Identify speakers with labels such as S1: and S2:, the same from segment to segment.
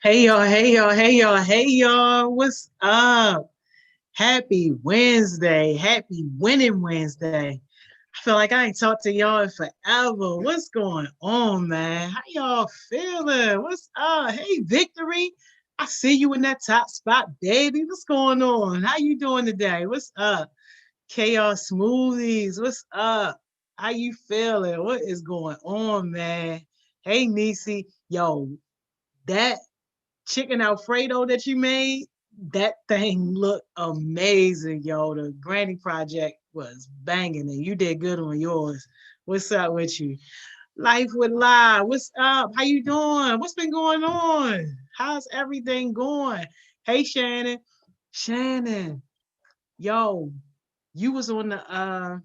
S1: Hey y'all, hey y'all, hey y'all, hey y'all. What's up? Happy Wednesday. Happy winning Wednesday. I feel like I ain't talked to y'all in forever. What's going on, man? How y'all feeling? What's up? Hey, Victory. I see you in that top spot, baby. What's going on? How you doing today? What's up? Chaos Smoothies. What's up? How you feeling? What is going on, man? Hey, Nisi. Yo, that chicken Alfredo that you made, that thing looked amazing, yo. The Granny Project was banging and you did good on yours. What's up with you? Life with Live. What's up? How you doing? What's been going on? How's everything going? Hey Shannon. Shannon, yo, you was on the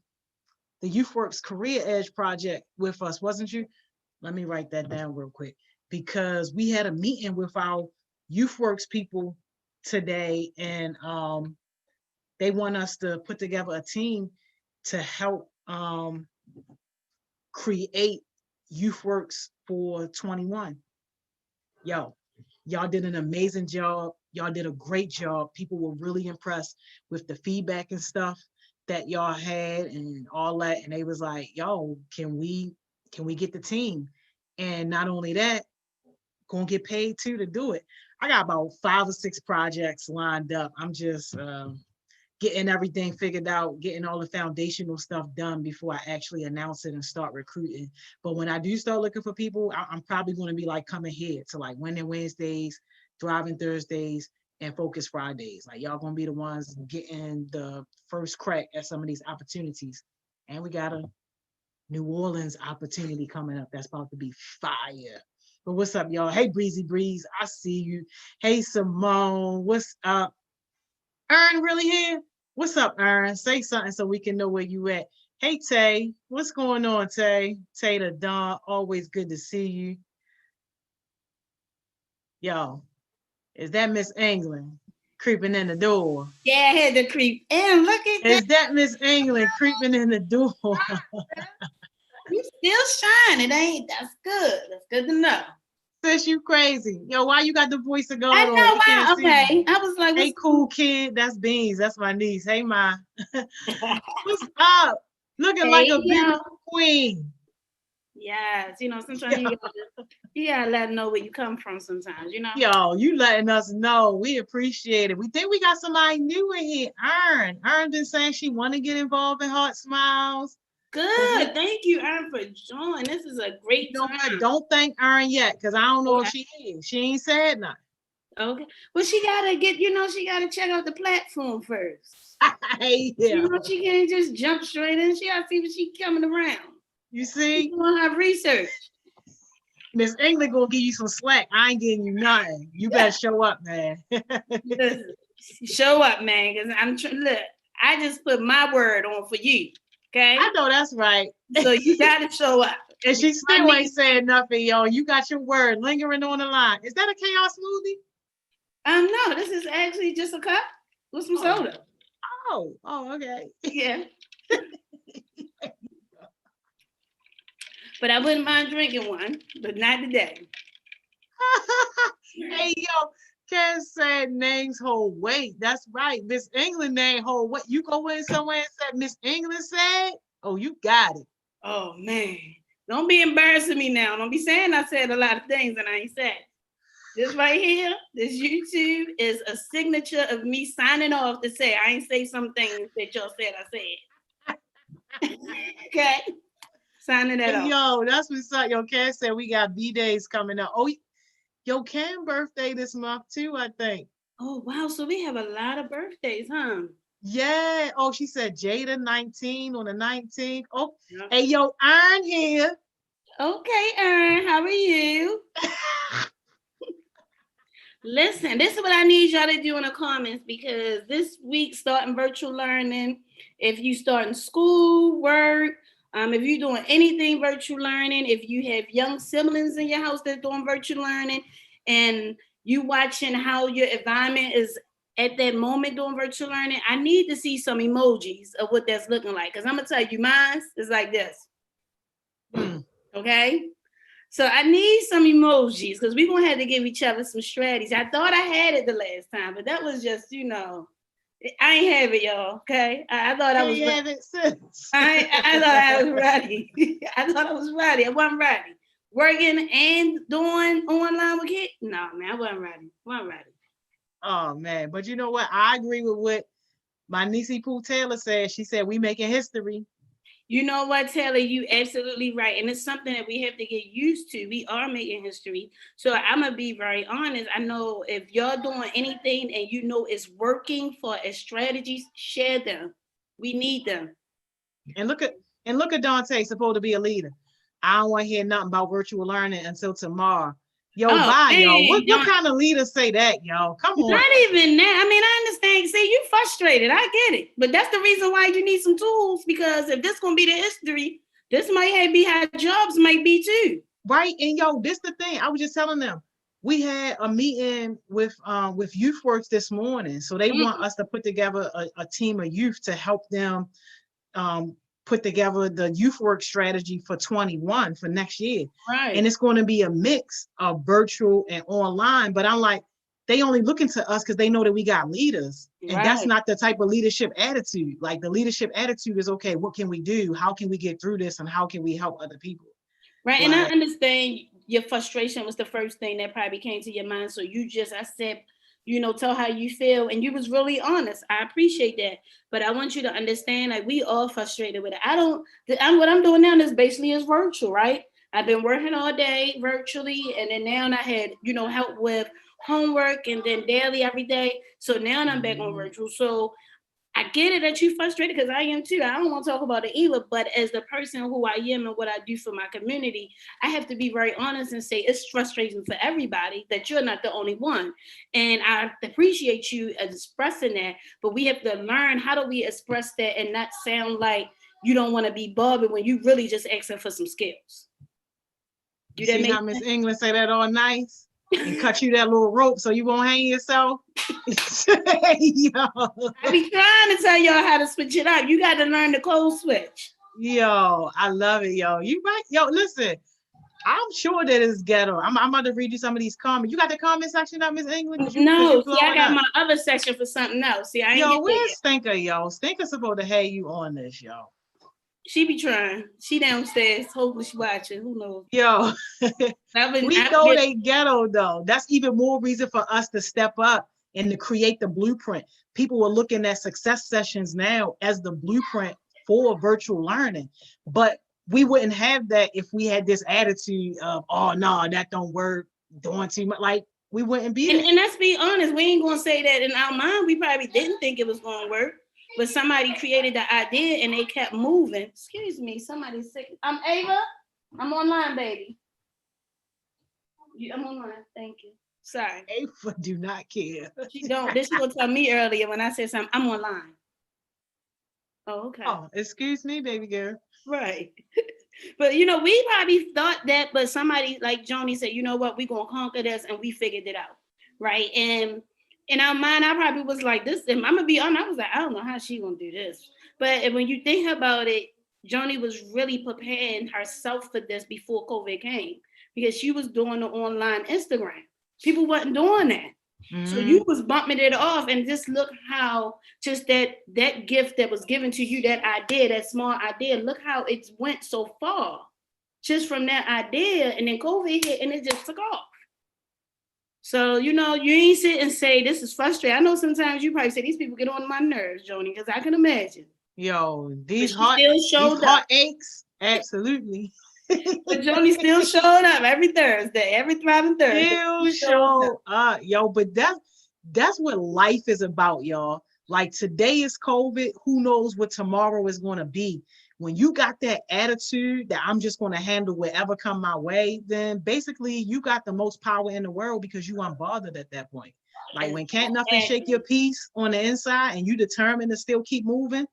S1: YouthWorks Career Edge project with us, wasn't you? Let me write that down real quick because we had a meeting with our YouthWorks people today, and they want us to put together a team to help create YouthWorks for 21. Yo, y'all did an amazing job. Y'all did a great job. People were really impressed with the feedback and stuff that y'all had and all that. And they was like, yo, can we get the team? And not only that, gonna get paid too to do it. I got about 5 or 6 projects lined up. I'm just getting everything figured out, getting all the foundational stuff done before I actually announce it and start recruiting. But when I do start looking for people, I'm probably going to be like coming here to like Winning Wednesdays, Thriving Thursdays, and Focus Fridays. Like y'all gonna be the ones getting the first crack at some of these opportunities. And we got a New Orleans opportunity coming up that's about to be fire. But what's up, y'all? Hey, Breezy Breeze, I see you. Hey, Simone, what's up? Ern really here? What's up, Ern? Say something so we can know where you at. Hey, Tay, what's going on, Tay? Tay the Dawn, always good to see you. Yo, is that Miss England creeping in the door?
S2: Yeah, I had to creep in. Look at that.
S1: Is that Miss England creeping in the door?
S2: You still shining, ain't that's good. That's good to know.
S1: Sis, you crazy. Yo, why you got the voice of
S2: I
S1: God on?
S2: know
S1: We can't
S2: why.
S1: see you.
S2: Okay. I was like,
S1: Hey,
S2: what's
S1: cool kid. That's Beans. That's my niece. Hey, Ma. What's up? Looking like
S2: hey,
S1: a big queen.
S2: yes, sometimes
S1: Yo,
S2: you gotta let them know where you come from sometimes.
S1: yo, you letting us know. We appreciate it. We think we got somebody new in here. Earn. Earn been saying she want to get involved in Heart Smiles. But we,
S2: Good. Thank you, Erin, for joining. This is a
S1: you
S2: great
S1: know what?
S2: time.
S1: Don't thank Earn yet, because I don't know if
S2: Okay.
S1: she is. She ain't said nothing.
S2: Okay. Well, she gotta she gotta check out the platform first.
S1: Yeah.
S2: She can't just jump straight in. She gotta see what she coming around.
S1: You
S2: She's
S1: see?
S2: doing her research.
S1: Miss England gonna give you some slack. I ain't getting you nothing. You better show up, man.
S2: Listen, show up, man, because look, I just put my word on for you. Okay?
S1: I know that's right.
S2: So you gotta show up.
S1: And she
S2: I
S1: still ain't
S2: need
S1: saying nothing, yo. You got your word lingering on the line. Is that a chaos smoothie?
S2: no, this is actually just a cup with some
S1: Oh,
S2: soda.
S1: okay.
S2: Yeah. But I wouldn't mind drinking one, but not today.
S1: Hey, yo, Ken said names hold weight. That's right. Miss England name hold weight. You go in somewhere and said Miss England said, oh, you got it.
S2: Oh man. Don't be embarrassing me now. Don't be saying I said a lot of things and I ain't said. This right here, this YouTube is a signature of me signing off to say I ain't say some things that y'all said I said. Okay? Signing that
S1: Hey,
S2: off.
S1: yo, that's what's up. Yo, Ken said we got B-Days coming up. Oh, yo, Ken birthday this month too, I think.
S2: Oh wow, so we have a lot of birthdays, huh?
S1: Yeah. Oh, she said Jada 19 on the 19th. Oh,
S2: Yep.
S1: hey, yo, Iron here.
S2: Okay, Erin, how are you? Listen, this is what I need y'all to do in the comments because this week starting virtual learning, if you starting school, work, if you're doing anything virtual learning, if you have young siblings in your house that's doing virtual learning, and you watching how your environment is at that moment doing virtual learning, I need to see some emojis of what that's looking like. Because I'm gonna tell you, mine is like this.
S1: Hmm.
S2: Okay. So I need some emojis because we're gonna have to give each other some strategies. I thought I had it the last time, but that was just, I ain't have it, y'all. Okay. I thought I was
S1: have it since.
S2: I thought I was ready. I thought I was ready. I wasn't ready. Working and doing online with kids? No, man, I wasn't ready.
S1: Oh man, but you know what? I agree with what my niece Pooh Taylor said. She said we making history.
S2: You know what, Taylor? You absolutely right. And it's something that we have to get used to. We are making history. So I'm going to be very honest. I know if y'all doing anything and you know it's working for as strategies, share them. We need them.
S1: And look at Dante, supposed to be a leader. I don't want to hear nothing about virtual learning until tomorrow. Yo, bye, yo. What kind of leaders say that, yo? Come on.
S2: Not even that. I mean, I understand. See, you frustrated. I get it. But that's the reason why you need some tools, because if this going to be the history, this might be how jobs might be too.
S1: Right. And yo, this the thing. I was just telling them. We had a meeting with YouthWorks this morning. So they want us to put together a team of youth to help them put together the YouthWorks strategy for 21 for next year.
S2: Right.
S1: And it's going to be a mix of virtual and online. But I'm like, they only looking to us because they know that we got leaders. And that's not the type of leadership attitude. Like the leadership attitude is, okay, what can we do? How can we get through this? And how can we help other people?
S2: Right. And I understand your frustration was the first thing that probably came to your mind. So I said, tell how you feel. And you was really honest. I appreciate that. But I want you to understand, like, we all frustrated with it. What I'm doing now is basically is virtual, right? I've been working all day virtually. And then now I had, help with homework and then daily every day. So now I'm back on virtual. So I get it that you're frustrated, because I am too. I don't want to talk about it either, but as the person who I am and what I do for my community, I have to be very honest and say it's frustrating for everybody that you're not the only one. And I appreciate you expressing that, but we have to learn, how do we express that and not sound like you don't want to be bothered when you really just asking for some skills.
S1: You see how Miss England say that all nice? And cut you that little rope so you won't hang yourself. Yo.
S2: I be trying to tell y'all how to switch it up. You got to learn the code switch.
S1: Yo, I love it, yo. You right? Yo, listen. I'm sure that it's ghetto. I'm about to read you some of these comments. You got the comment section up, Miss England?
S2: No, see, I got my other section for something else. See, I ain't
S1: yo, where's Stinker, yo? Stinker's supposed to have you on this, yo.
S2: She be trying. She downstairs. Hopefully she watching. Who knows?
S1: Yo, we know they ghetto though. That's even more reason for us to step up and to create the blueprint. People are looking at success sessions now as the blueprint for virtual learning. But we wouldn't have that if we had this attitude of, oh no, that don't work, doing too much. Like, we wouldn't be
S2: and let's be honest, we ain't gonna say that in our mind. We probably didn't think it was gonna work. But somebody created the idea and they kept moving. Excuse me, somebody's sick. I'm Ava. I'm online, baby. I'm online. Thank you. Sorry.
S1: Ava do not care.
S2: She don't. This was tell me earlier when I said something. I'm online. Oh, okay.
S1: Oh, excuse me, baby girl.
S2: Right. But we probably thought that, but somebody like Joni said, you know what, we're gonna conquer this, and we figured it out. Right. And in our mind, I probably was like this, and I'm gonna be honest, I was like, I don't know how she gonna do this. But when you think about it, Joni was really preparing herself for this before COVID came, because she was doing the online Instagram. People wasn't doing that. Mm-hmm. So you was bumping it off, and just look how just that gift that was given to you, that idea, that small idea, look how it went so far just from that idea, and then COVID hit and it just took off. So, you ain't sit and say, this is frustrating. I know sometimes you probably say, these people get on my nerves, Joni, because I can imagine.
S1: Yo, these heartaches, absolutely.
S2: But Joni still showed up every Thursday, every Thriving Thursday.
S1: Still show up. Yo, but that's what life is about, y'all. Like, today is COVID. Who knows what tomorrow is going to be? When you got that attitude that I'm just going to handle whatever come my way, then basically you got the most power in the world, because you unbothered at that point. Like, when can't nothing shake your peace on the inside and you determined to still keep moving,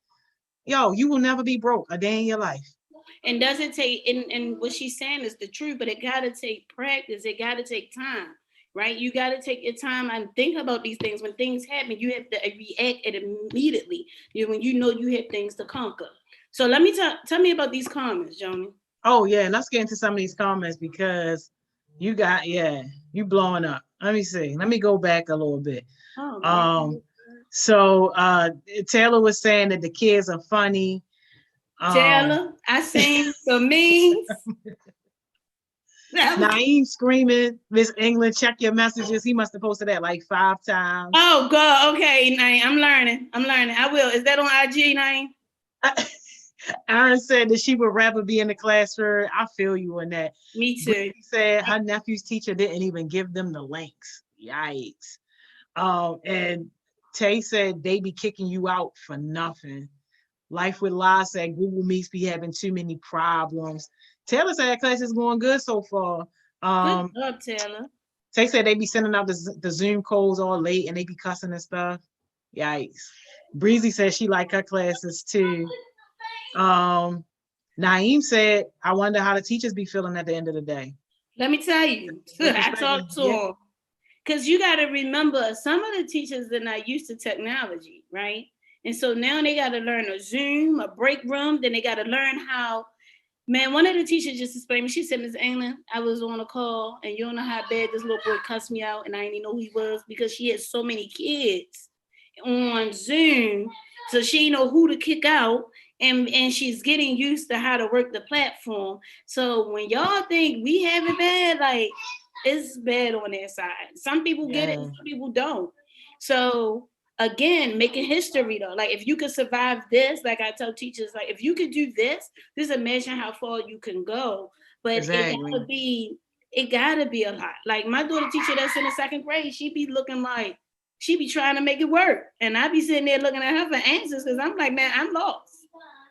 S1: yo, you will never be broke a day in your life.
S2: And does it take, and what she's saying is the truth, but it got to take practice. It got to take time, right? You got to take your time and think about these things. When things happen, you have to react it immediately. When you know you have things to conquer. So let me tell me about these comments, Joni.
S1: Oh yeah, let's get into some of these comments because you blowing up. Let me see. Let me go back a little bit.
S2: Oh man.
S1: Um, so Taylor was saying that the kids are funny.
S2: Taylor, I seen some memes.
S1: Naeem screaming, Miss England, check your messages. He must have posted that like 5 times.
S2: Oh God, okay, Naeem, I'm learning. I will. Is that on IG, Naeem?
S1: Aaron said that she would rather be in the classroom. I feel you on that.
S2: Me too.
S1: Brittany said her nephew's teacher didn't even give them the links. Yikes. And Tay said they be kicking you out for nothing. Life with La said Google Meets be having too many problems. Taylor said class is going good so far.
S2: Good job, Taylor.
S1: Tay said they be sending out the Zoom codes all late and they be cussing and stuff. Yikes. Breezy said she like her classes too. Naeem said, I wonder how the teachers be feeling at the end of the day.
S2: Let me tell you, I talked to them. Because you got to remember, some of the teachers are not used to technology, right? And so now they got to learn a Zoom, a break room. Then they got to learn how, man, one of the teachers just explained me. She said, Miss England, I was on a call and you don't know how bad this little boy cussed me out and I didn't even know who he was because she had so many kids on Zoom. So she didn't know who to kick out. And she's getting used to how to work the platform. So when y'all think we have it bad, like, it's bad on their side. Some people get it, some people don't. So again, making history though. Like if you could survive this, like I tell teachers, like if you could do this, just imagine how far you can go. But it gotta be a lot. Like my daughter teacher that's in the 2nd grade, she be looking like she be trying to make it work. And I be sitting there looking at her for answers because I'm like, man, I'm lost.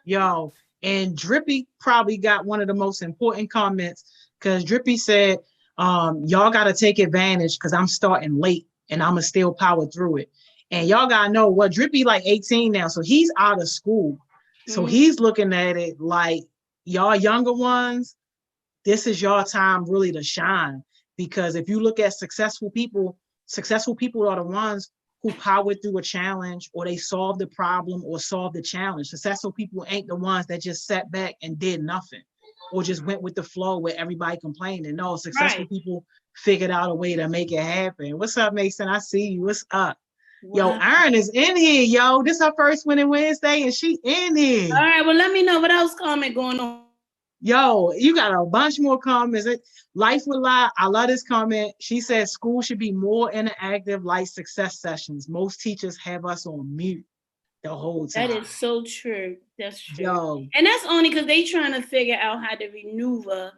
S1: Yo, and Drippy probably got one of the most important comments because Drippy said, y'all got to take advantage because I'm starting late and I'm going to still power through it. And y'all got to know what Drippy like 18 now. So he's out of school. So he's looking at it like y'all younger ones, this is your time really to shine. Because if you look at successful people are the ones who powered through a challenge or they solved the problem or solved the challenge. Successful people ain't the ones that just sat back and did nothing or just went with the flow where everybody complaining. No, successful people figured out a way to make it happen. What's up, Mason? I see you. What's up? Wow. Yo, Erin is in here, yo. This is her first Winning Wednesday and she in here.
S2: All right, well, let me know what else comment going on.
S1: Yo, you got a bunch more comments. Life with Lie, I love this comment. She says school should be more interactive like success sessions. Most teachers have us on mute the whole time.
S2: That is so true. That's true. Yo. And that's only because they trying to figure out how to maneuver.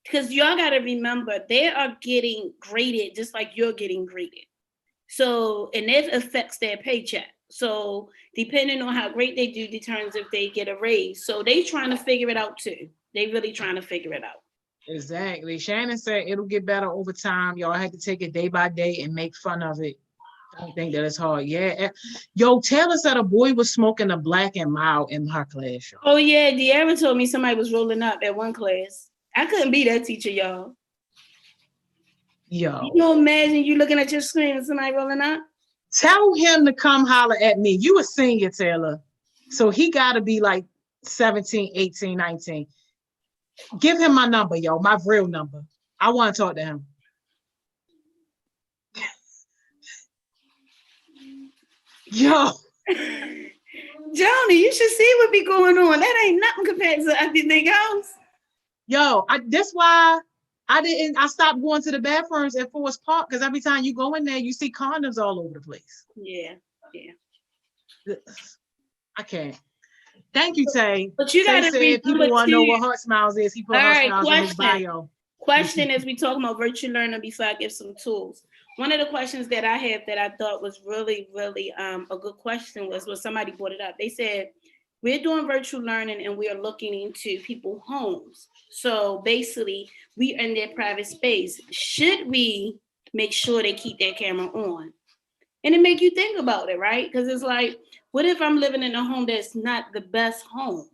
S2: Because y'all got to remember, they are getting graded just like you're getting graded. So, and it affects their paycheck. So depending on how great they do determines if they get a raise. So they trying to figure it out too. They really trying to figure it out.
S1: Exactly. Shannon said it'll get better over time. Y'all had to take it day by day and make fun of it. I don't think that it's hard. Yeah. Yo, Taylor said a boy was smoking a Black and Mild in her class. Y'all.
S2: Oh, yeah. De'Ara told me somebody was rolling up at one class. I couldn't be that teacher, y'all.
S1: Yo.
S2: You know, imagine you looking at your screen and somebody rolling up?
S1: Tell him to come holler at me. You a senior, Taylor. So he got to be like 17, 18, 19. Give him my number, yo, my real number. I want to talk to him. Yo.
S2: Joni, you should see what be going on. That ain't nothing compared to everything else.
S1: Yo, that's why I stopped going to the bathrooms at Forest Park because every time you go in there, you see condoms all over the place.
S2: Yeah.
S1: I can't. Thank you, Tay.
S2: But you got to read.
S1: People want to know what Heart Smiles is. He put Heart Smiles in his bio.
S2: Question as we talking about virtual learning before I give some tools. One of the questions that I have that I thought was really, really a good question was when somebody brought it up. They said, we're doing virtual learning and we are looking into people's homes. So basically, we are in their private space. Should we make sure they keep their camera on? And it make you think about it, right? Because it's like, what if I'm living in a home that's not the best home?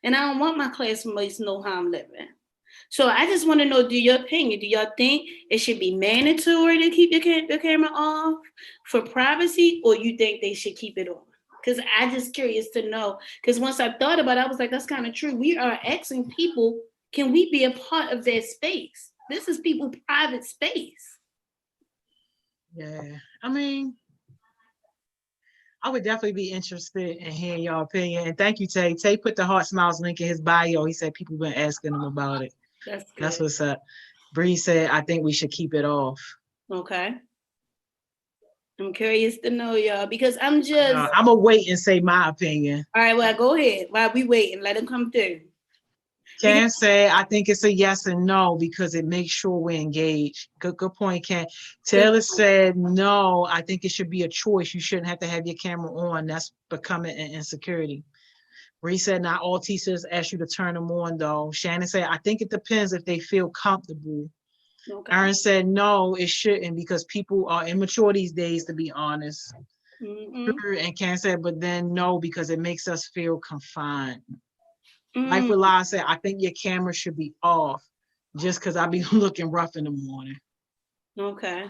S2: And I don't want my classmates to know how I'm living. So I just want to know, your opinion. Do y'all think it should be mandatory to keep the camera off for privacy, or you think they should keep it on? Because I'm just curious to know. Because once I thought about it, I was like, that's kind of true. We are asking people can we be a part of their space? This is people's private space.
S1: Yeah, I mean, I would definitely be interested in hearing your opinion. And thank you, Tay. Tay put the Heart Smiles link in his bio. He said people been asking him about it.
S2: That's good.
S1: That's what's up. Bree said, I think we should keep it off.
S2: Okay. I'm curious to know, y'all, because I'm just...
S1: I'm going to wait and say my opinion.
S2: All right, well, go ahead. While we waiting, let him come through.
S1: Ken said, I think it's a yes and no because it makes sure we're engaged. Good point, Ken. Taylor said, no, I think it should be a choice. You shouldn't have to have your camera on. That's becoming an insecurity. Bree said, not all teachers ask you to turn them on, though. Shannon said, I think it depends if they feel comfortable. Okay. Aaron said, no, it shouldn't because people are immature these days, to be honest. Mm-hmm. And Ken said, but then no, because it makes us feel confined. Life with Live said, I think your camera should be off just because I be looking rough in the morning.
S2: Okay.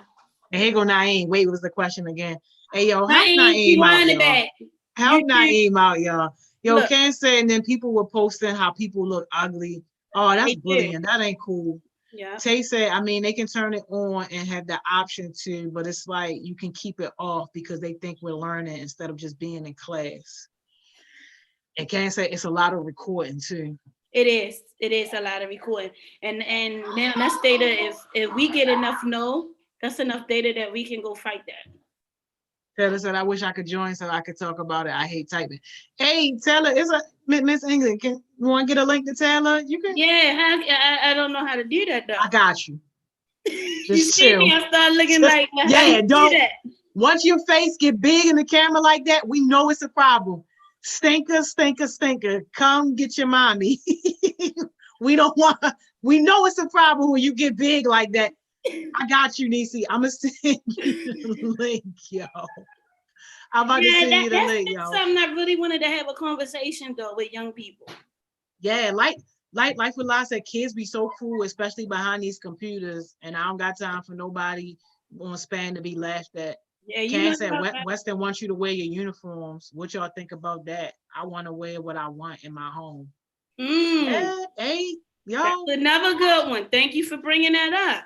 S1: And here go Naeem. Wait, what was the question again? Hey, yo, help Naeem out, y'all. Help Naeem out, y'all. Yo, Ken said, and then people were posting how people look ugly. Oh, that's bullying. That ain't cool. Yeah. Tay said, I mean, they can turn it on and have the option to, but it's like you can keep it off because they think we're learning instead of just being in class. And Ken said it's a lot of recording too.
S2: It is a lot of recording. And now that's data, if we get enough that's enough data that we can go fight that.
S1: Taylor said, I wish I could join so I could talk about it. I hate typing. Hey, Taylor, it's a Miss England. You want to get a link to Taylor? You can.
S2: Yeah, I don't know how to do that though.
S1: I got you.
S2: Just you see me, I start looking like
S1: yeah, don't. Do that? Once your face get big in the camera like that, we know it's a problem. Stinker. Come get your mommy. We know it's a problem when you get big like that. I got you, Niecy. I'm gonna send you the link, yo. I'm about to send you the link, yo.
S2: That's something I really wanted to have a conversation though with young people.
S1: Yeah, like with Live said, kids be so cool, especially behind these computers, and I don't got time for nobody on span to be laughed at. Yeah, Ken said Weston wants you to wear your uniforms. What y'all think about that? I want to wear what I want in my home. Yeah, hey, yo.
S2: That's another good one. Thank you for bringing that up.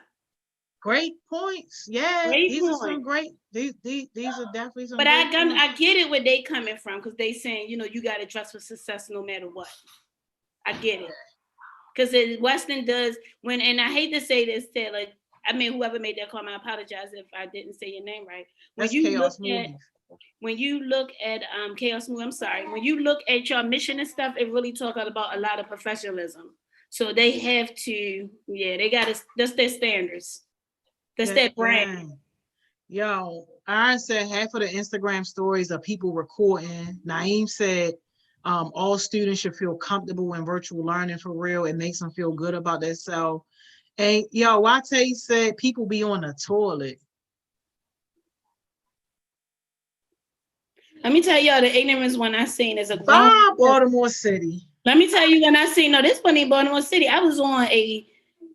S1: Great points. Yeah, these are some great. These are definitely some.
S2: But I get it where they coming from because they saying you got to dress for success no matter what. I get it because Weston does and I hate to say this, Taylor. I mean, whoever made that comment, I apologize if I didn't say your name right. When you look at Chaos Move, I'm sorry. When you look at your mission and stuff, it really talks about a lot of professionalism. So they have to, they got to. That's their standards. That's their brand.
S1: Yo, Aaron said half of the Instagram stories are people recording. Naeem said all students should feel comfortable in virtual learning for real. It makes them feel good about themselves. And yo, Wate said people be on the toilet.
S2: Let me tell y'all the ignorance one I seen is a
S1: Baltimore City.
S2: Let me tell you when I seen this one in Baltimore City. I was on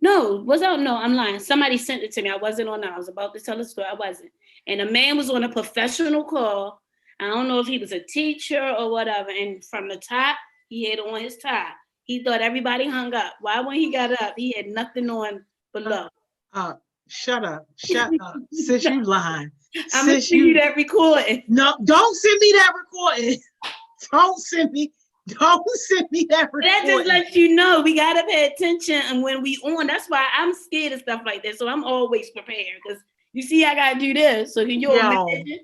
S2: I'm lying. Somebody sent it to me. I wasn't on. I was about to tell a story. I wasn't. And a man was on a professional call. I don't know if he was a teacher or whatever. And from the top, he had on his tie. He thought everybody hung up. Why when he got up, he had nothing on below.
S1: Shut up. Sis, you lying.
S2: I'm going to send you that recording.
S1: No, don't send me that recording. Don't send me that recording.
S2: That just lets you know we got to pay attention. And when we on, that's why I'm scared of stuff like that. So I'm always prepared because you see I got to do this. So can you imagine?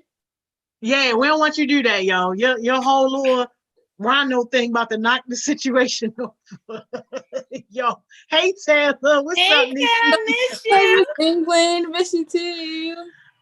S1: Yeah, we don't want you to do that, yo. Your whole little Rondo thing about to knock the situation over. Yo, hey Taylor, what's up, Nisha?
S3: Hey, England, miss you too.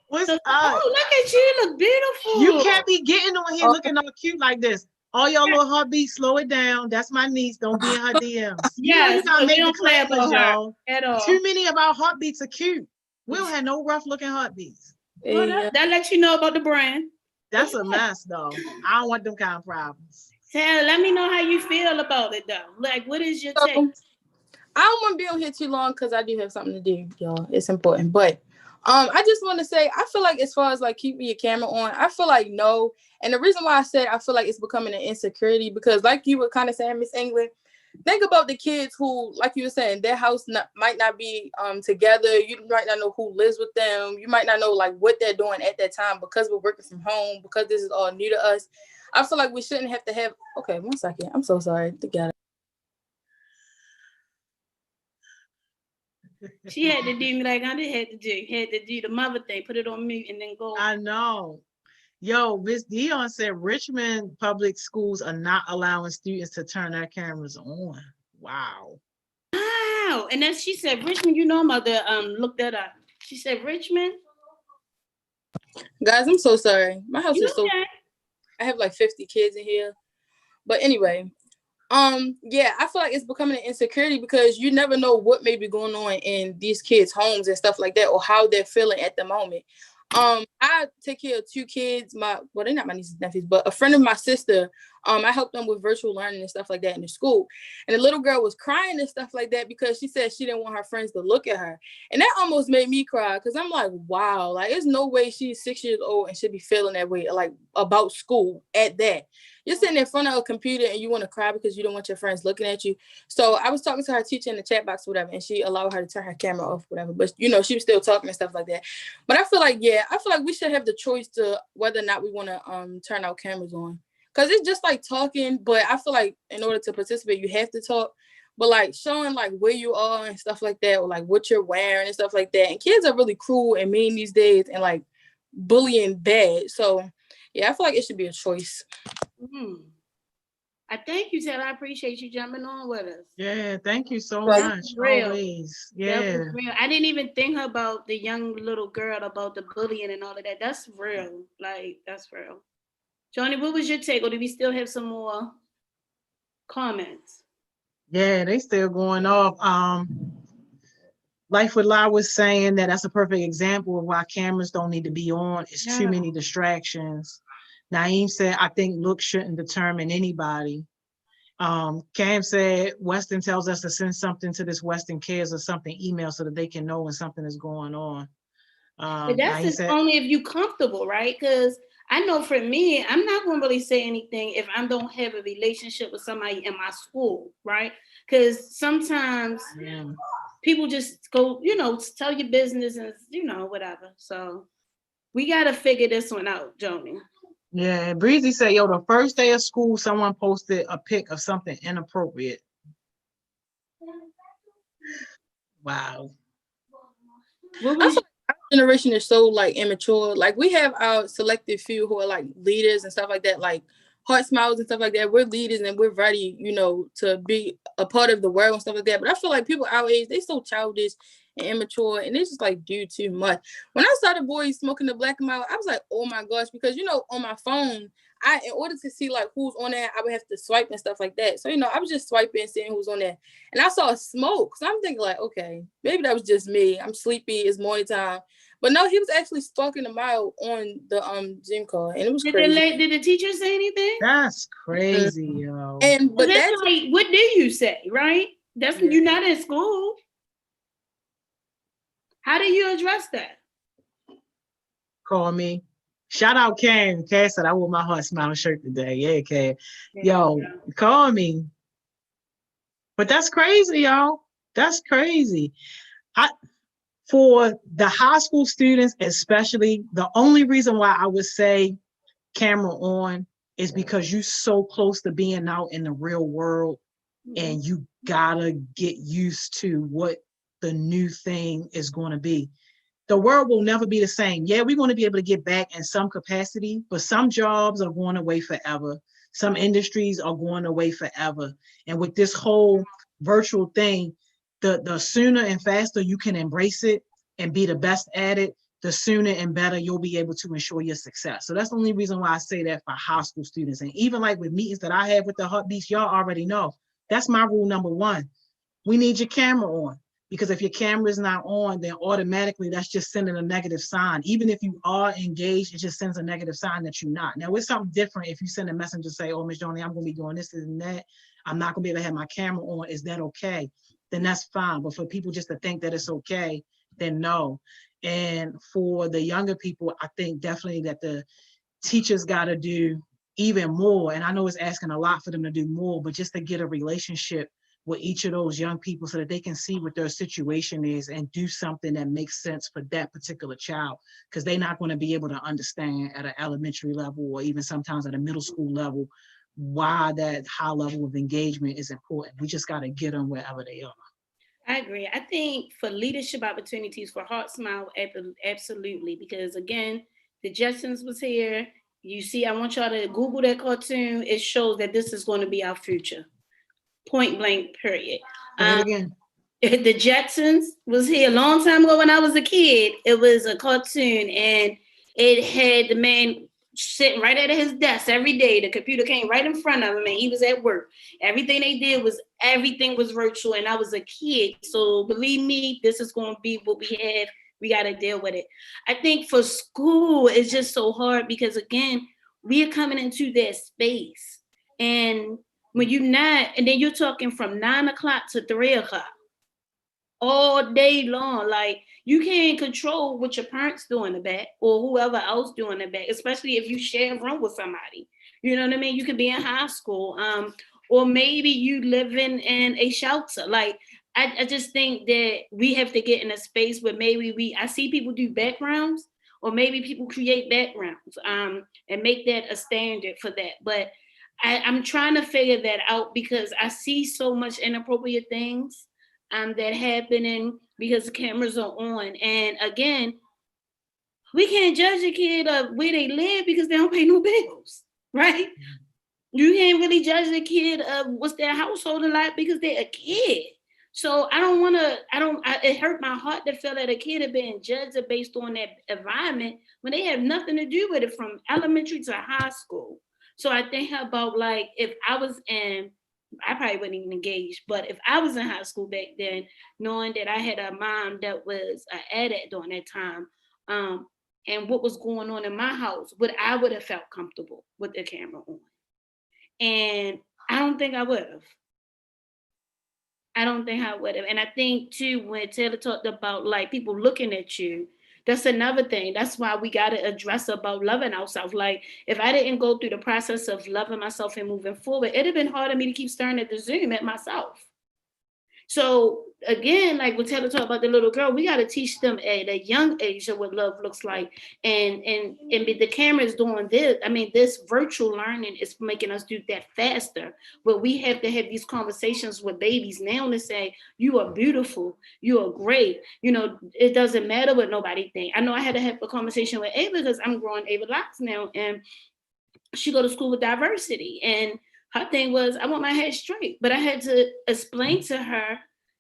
S1: What's up?
S2: Oh, look at you, you look beautiful.
S1: You can't be getting on here looking all cute like this. All your little heartbeats, slow it down. That's my niece. Don't be in her DMs.
S2: Yes,
S1: you make the
S2: play about
S1: y'all.
S2: At all.
S1: Too many of our heartbeats are cute. We don't have no rough looking heartbeats.
S2: Well, that lets you know about the brand.
S1: That's a mess, though. I don't want them kind of problems.
S2: Taylor, let me know how you feel about it, though. Like, what is your take?
S3: I don't want to be on here too long because I do have something to do, y'all. It's important. But I just want to say, I feel like as far as like keeping your camera on, I feel like no. And the reason why I said I feel like it's becoming an insecurity because like you were kind of saying, Miss England, think about the kids who, like you were saying, their house might not be together. You might not know who lives with them. You might not know like what they're doing at that time because we're working from home, because this is all new to us. I feel like we shouldn't have to have. Okay, 1 second. I'm so sorry. Together.
S2: She had to do me like I did had to do the mother thing, put it on mute and then go.
S1: I know. Yo, Miss Dion said Richmond public schools are not allowing students to turn their cameras on. Wow.
S2: Wow. And then she said, Richmond, you know, I'm about to look that up. She said, Richmond.
S3: Guys, I'm so sorry. My house
S2: You
S3: is so.
S2: okay?
S3: I have like 50 kids in here. But anyway, yeah, I feel like it's becoming an insecurity because you never know what may be going on in these kids' homes and stuff like that, or how they're feeling at the moment. I take care of 2 kids, they're not my nieces and nephews, but a friend of my sister. I helped them with virtual learning and stuff like that in the school. And the little girl was crying and stuff like that because she said she didn't want her friends to look at her. And that almost made me cry because I'm like, wow, like there's no way she's 6 years old and should be feeling that way, like about school at that. You're sitting in front of a computer and you want to cry because you don't want your friends looking at you. So I was talking to her teacher in the chat box, whatever, and she allowed her to turn her camera off, whatever. But, you know, she was still talking and stuff like that. But I feel like we should have the choice to whether or not we want to turn our cameras on. Because it's just like talking, but I feel like in order to participate, you have to talk. But like showing like where you are and stuff like that, or like what you're wearing and stuff like that. And kids are really cruel and mean these days and like bullying bad. So yeah, I feel like it should be a choice.
S2: I thank you, Ted. I appreciate you jumping on with us.
S1: Yeah, thank you so much.
S2: Real.
S1: Always. Yeah.
S2: Real. I didn't even think about the young little girl, about the bullying and all of that. That's real. Like, that's real. Johnny, what was your take? Or do we still have some more comments?
S1: Yeah, they still going off. Life with La was saying that's a perfect example of why cameras don't need to be on. It's too many distractions. Naeem said, I think looks shouldn't determine anybody. Cam said, Weston tells us to send something to this Weston Cares or something email so that they can know when something is going on.
S2: But that's only if you're comfortable, right? Because I know for me, I'm not going to really say anything if I don't have a relationship with somebody in my school, right? Because sometimes people just go, you know, tell your business and, you know, whatever. So we got to figure this one out, Joni.
S1: Yeah, Breezy said, yo, the first day of school, someone posted a pic of something inappropriate. Wow.
S3: Our generation is so like immature. Like we have our selective few who are like leaders and stuff like that, like Heart Smiles and stuff like that. We're leaders and we're ready, you know, to be a part of the world and stuff like that. But I feel like people our age, they so childish and immature, and they just like do too much. When I saw the boys smoking the Black and Mild, I was like, oh my gosh, because you know, on my phone, in order to see like who's on there, I would have to swipe and stuff like that. So, you know, I was just swiping and seeing who's on there. And I saw smoke. So I'm thinking like, okay, maybe that was just me. I'm sleepy, it's morning time. But no, he was actually smoking the mild on the gym call, and it was crazy.
S2: Did the teacher say anything?
S1: That's crazy, yo.
S2: But that's like, what do you say, right? That's when you're not in school. How do you address that?
S1: Call me. Shout out Karen. Karen said, I wore my Heart Smile shirt today. Yeah, Karen. Yo, call me. But that's crazy, y'all. That's crazy. For the high school students, especially, the only reason why I would say camera on is because you're so close to being out in the real world, and you gotta get used to what the new thing is going to be. The world will never be the same. Yeah, we're going to be able to get back in some capacity, but some jobs are going away forever. Some industries are going away forever. And with this whole virtual thing, the sooner and faster you can embrace it and be the best at it, the sooner and better you'll be able to ensure your success. So that's the only reason why I say that for high school students. And even like with meetings that I have with the Heartbeats, y'all already know. That's my rule number one. We need your camera on. Because if your camera is not on, then automatically that's just sending a negative sign. Even if you are engaged, it just sends a negative sign that you're not. Now, it's something different if you send a message and say, oh, Ms. Joni, I'm going to be doing this and that. I'm not going to be able to have my camera on. Is that okay? Then that's fine. But for people just to think that it's okay, then no. And for the younger people, I think definitely that the teachers got to do even more. And I know it's asking a lot for them to do more, but just to get a relationship with each of those young people so that they can see what their situation is and do something that makes sense for that particular child, because they're not going to be able to understand at an elementary level or even sometimes at a middle school level why that high level of engagement is important. We just got to get them wherever they are.
S2: I agree. I think for leadership opportunities for Heart Smile, absolutely, because again, the Jetsons was here. You see, I want y'all to Google that cartoon. It shows that this is going to be our future. Point blank, period.
S1: Say it again.
S2: The Jetsons was here a long time ago when I was a kid. It was a cartoon and it had the man sitting right at his desk every day. The computer came right in front of him and he was at work. Everything was virtual and I was a kid. So believe me, this is going to be what we have. We got to deal with it. I think for school, it's just so hard because again, we are coming into that space. And when you're not, and then you're talking from 9 o'clock to 3 o'clock all day long. Like you can't control what your parents do in the back or whoever else do in the back, especially if you share a room with somebody. You know what I mean? You could be in high school, or maybe you living in a shelter. Like I just think that we have to get in a space where maybe I see people do backgrounds, or maybe people create backgrounds, and make that a standard for that. But I'm trying to figure that out because I see so much inappropriate things that happening because the cameras are on. And again, we can't judge a kid of where they live because they don't pay no bills, right? You can't really judge a kid of what's their household like because they're a kid. So it hurt my heart to feel that a kid is being judged based on that environment when they have nothing to do with it from elementary to high school. So I think about like, if I probably wasn't even engaged, but if I was in high school back then, knowing that I had a mom that was an addict during that time, and what was going on in my house, I would have felt comfortable with the camera on. And I don't think I would have. And I think too, when Taylor talked about like people looking at you, that's another thing. That's why we got to address about loving ourselves. Like if I didn't go through the process of loving myself and moving forward, it'd have been hard for me to keep staring at the Zoom at myself. So again, like when Taylor talked about the little girl, we got to teach them at a young age of what love looks like. And the camera is doing this. I mean, this virtual learning is making us do that faster. But we have to have these conversations with babies now to say, you are beautiful, you are great. You know, it doesn't matter what nobody think. I know I had to have a conversation with Ava because I'm growing Ava Locks now, and she go to school with diversity. And her thing was, I want my head straight. But I had to explain to her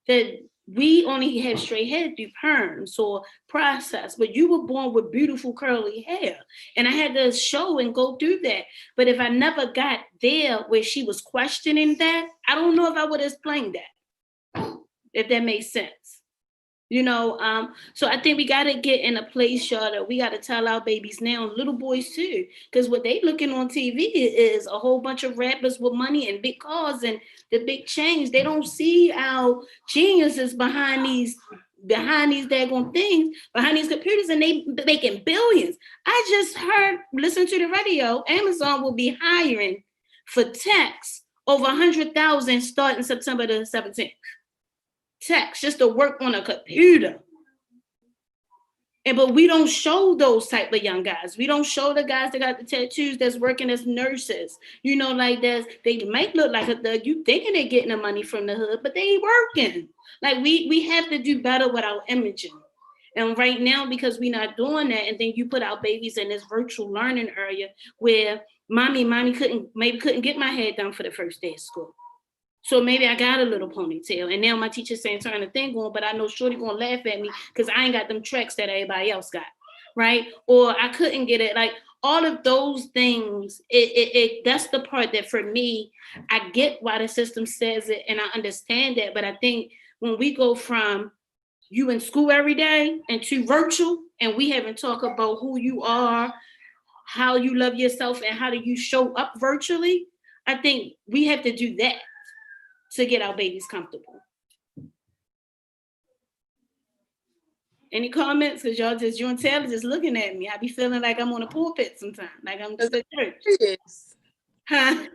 S2: that we only have straight hair through perms or process, but you were born with beautiful curly hair. And I had to show and go through that. But if I never got there where she was questioning that, I don't know if I would have explained that, if that makes sense. You know, so I think we got to get in a place, y'all, that we got to tell our babies now, little boys too, because what they looking on TV is a whole bunch of rappers with money and big cars and the big chains. They don't see our geniuses behind these daggone things, behind these computers, and they making billions. I just listen to the radio, Amazon will be hiring for techs over 100,000 starting September the 17th. Techs just to work on a computer. But we don't show those type of young guys. We don't show the guys that got the tattoos that's working as nurses. You know, like that. They might look like a thug. You thinking they're getting the money from the hood, but they ain't working. Like we have to do better with our imaging. And right now, because we're not doing that, and then you put our babies in this virtual learning area where mommy couldn't get my hair done for the first day of school. So maybe I got a little ponytail, and now my teacher's saying turn the thing on, but I know Shorty gonna laugh at me because I ain't got them tracks that everybody else got, right? Or I couldn't get it. Like all of those things, that's the part that for me, I get why the system says it, and I understand that. But I think when we go from you in school every day and to virtual, and we haven't talked about who you are, how you love yourself, and how do you show up virtually, I think we have to do that to get our babies comfortable. Any comments? Because you and Taylor just looking at me. I be feeling like I'm on a pulpit sometimes, like I'm just at church.
S3: Yes.
S2: Huh?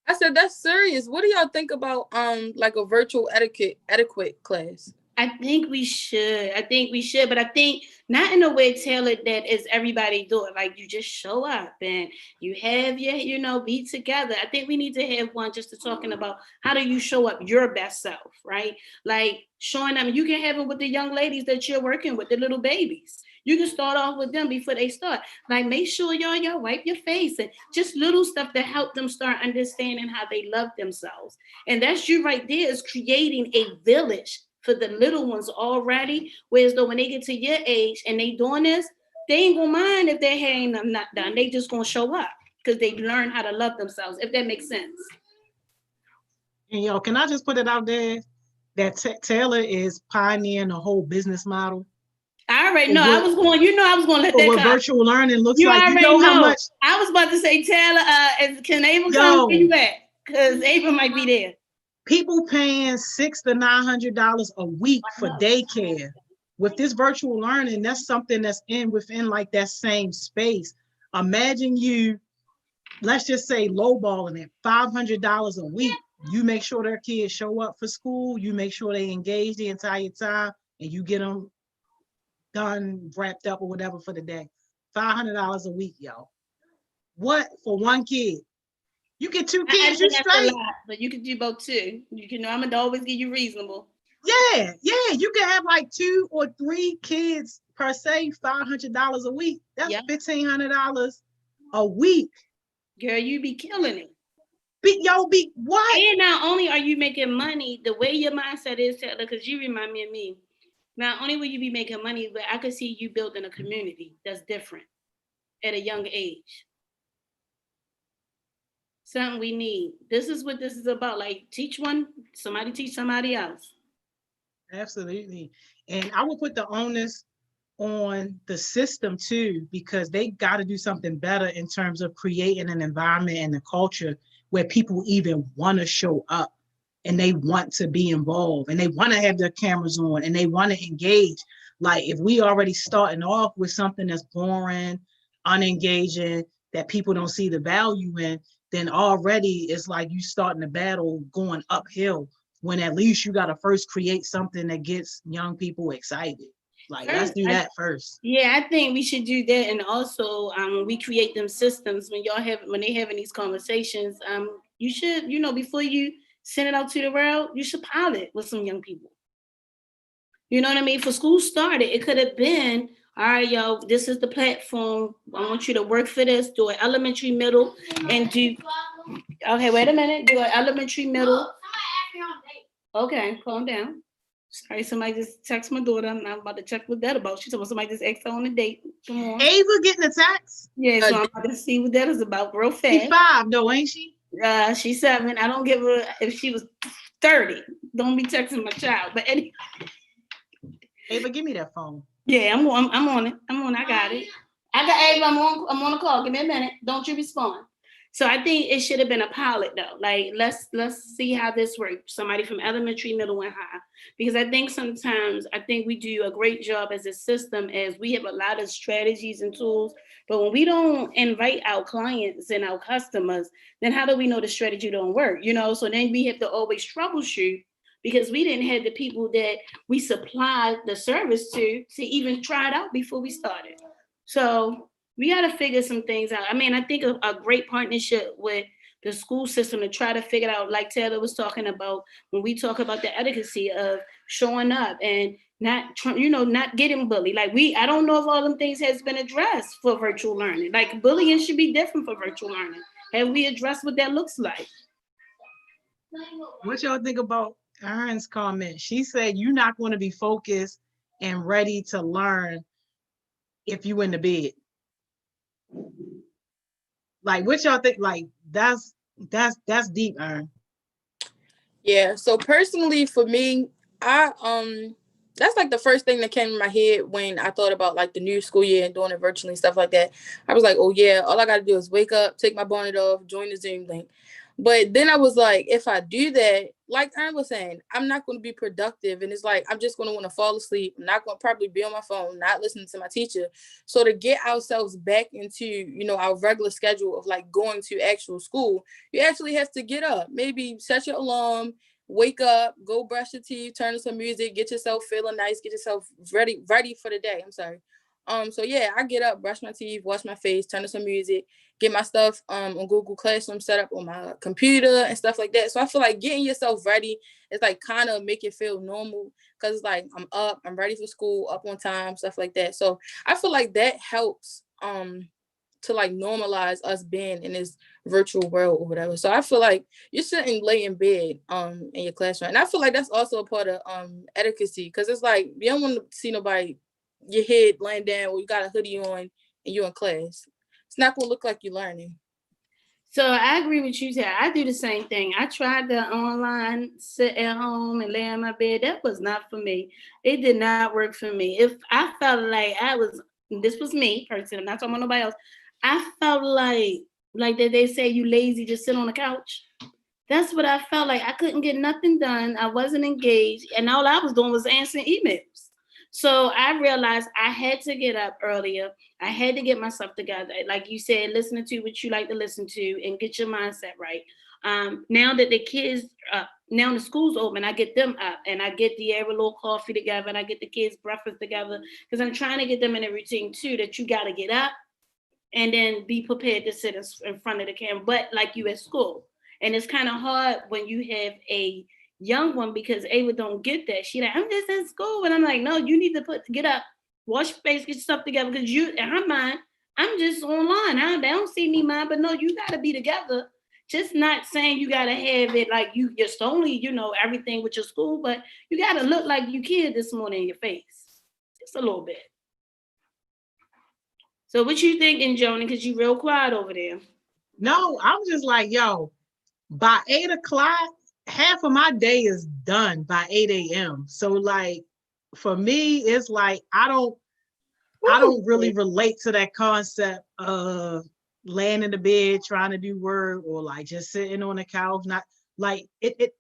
S3: I said that's serious. What do y'all think about like a virtual etiquette class?
S2: I think we should. But I think not in a way tailored that is everybody do it. Like you just show up and you have your, be together. I think we need to have one just to talking about how do you show up your best self, right? Like showing them, you can have it with the young ladies that you're working with, the little babies. You can start off with them before they start. Like make sure y'all wipe your face and just little stuff to help them start understanding how they love themselves. And that's you right there is creating a village for the little ones already. Whereas though when they get to your age and they doing this, they ain't gonna mind if their hair ain't not done. They just gonna show up because they learn how to love themselves, if that makes sense.
S1: And can I just put it out there that Taylor is pioneering a whole business model?
S2: I already know. I was going to let that
S1: what
S2: come.
S1: Virtual learning looks
S2: you
S1: like.
S2: Already
S1: know how much.
S2: I was about to say, Taylor, can Ava come? Where you at? Because Ava might be there.
S1: People paying $600 to $900 a week for daycare. With this virtual learning, that's something that's within like that same space. Imagine you, let's just say lowballing it, $500 a week. You make sure their kids show up for school. You make sure they engage the entire time, and you get them done, wrapped up, or whatever for the day. $500 a week, y'all. What for one kid? You get two kids, you straight.
S2: But you could do both too. I'm gonna always give you reasonable.
S1: Yeah. You can have like 2 or 3 kids per se, $500 a week. That's $1,500 a week.
S2: Girl, you be killing it.
S1: Be what?
S2: And not only are you making money, the way your mindset is, Taylor, because you remind me of me. Not only will you be making money, but I could see you building a community that's different at a young age. Something we need. This is what this is about. Like teach somebody else.
S1: Absolutely. And I would put the onus on the system too, because they got to do something better in terms of creating an environment and a culture where people even want to show up and they want to be involved and they want to have their cameras on and they want to engage. Like if we already starting off with something that's boring, unengaging, that people don't see the value in, then already it's like you starting the battle going uphill, when at least you got to first create something that gets young people excited. Like let's do that first.
S2: Yeah, I think we should do that. And also we create them systems when they having these conversations, you should, before you send it out to the world, you should pilot with some young people. You know what I mean? For school started, it could have been, all right, y'all, this is the platform. I want you to work for this, do an elementary, middle, and do, okay, wait a minute, do an elementary, middle. Okay, calm down. Sorry, somebody just texted my daughter. I'm about to check what that about. She told me somebody just asked her on a date. Come on.
S1: Ava getting a text?
S2: Yeah, so I'm about to see what that is about real fast.
S1: She's 5 though, ain't she?
S2: She's 7. I don't give her, if she was 30, don't be texting my child. But anyway.
S1: Ava, give me that phone.
S2: Yeah, I'm on it. I got it. I got Ava. I'm on a call. Give me a minute. Don't you respond. So I think it should have been a pilot though. Like let's see how this works. Somebody from elementary, middle, and high. Because I think sometimes we do a great job as a system, as we have a lot of strategies and tools. But when we don't invite our clients and our customers, then how do we know the strategy don't work? So then we have to always troubleshoot, because we didn't have the people that we supplied the service to even try it out before we started. So we got to figure some things out. I mean, I think a great partnership with the school system to try to figure out, like Taylor was talking about, when we talk about the etiquette of showing up and not getting bullied. Like I don't know if all them things has been addressed for virtual learning. Like bullying should be different for virtual learning. Have we addressed what that looks like?
S1: What y'all think about Erin's comment? She said you're not going to be focused and ready to learn if you in the bed. Like what y'all think? Like that's deep, Erin.
S3: Yeah. So personally for me, I that's like the first thing that came in my head when I thought about like the new school year and doing it virtually and stuff like that. I was like, oh yeah, all I gotta do is wake up, take my bonnet off, join the Zoom link. But then I was like, if I do that, like I was saying, I'm not going to be productive. And it's like, I'm just going to want to fall asleep. I'm not going to probably be on my phone, not listening to my teacher. So to get ourselves back into, you know, our regular schedule of like going to actual school, you actually have to get up, maybe set your alarm, wake up, go brush your teeth, turn on some music, get yourself feeling nice, get yourself ready for the day. I'm sorry. So yeah, I get up, brush my teeth, wash my face, turn on some music, get my stuff on Google Classroom set up on my computer and stuff like that. So I feel like getting yourself ready is like kind of make it feel normal, because it's like I'm up, I'm ready for school, up on time, stuff like that. So I feel like that helps to like normalize us being in this virtual world or whatever. So I feel like you shouldn't lay in bed in your classroom. And I feel like that's also a part of etiquette, because it's like you don't want to see nobody your head laying down or you got a hoodie on and you're in class. It's not gonna look like you're learning.
S2: So I agree with you, Tara. I do the same thing. I tried the online sit at home and lay in my bed. That was not for me. It did not work for me. If I felt like this was me personally, I'm not talking about nobody else. I felt like that they say you lazy, just sit on the couch. That's what I felt like. I couldn't get nothing done. I wasn't engaged. And all I was doing was answering emails. So I realized I had to get up earlier. I had to get myself together. Like you said, listening to what you like to listen to and get your mindset right. Now that the kids, now the school's open, I get them up and I get the every little coffee together and I get the kids breakfast together, because I'm trying to get them in a routine too, that you got to get up and then be prepared to sit in front of the camera, but like you at school. And it's kind of hard when you have a young one, because Ava don't get that. She like, I'm just in school. And I'm like, no, you need to get up, wash your face, get your stuff together. Because you, in her mind, I'm just online. They don't see me mind, but no, you got to be together. Just not saying you got to have it like you just only, you know, everything with your school, but you got to look like you kid this morning in your face. Just a little bit. So what you thinking, Joni? Because you real quiet over there.
S1: No, I'm just like, yo, by 8 o'clock, half of my day is done by 8 a.m. So like for me, it's like I don't really relate to that concept of laying in the bed trying to do work, or like just sitting on the couch. Not like it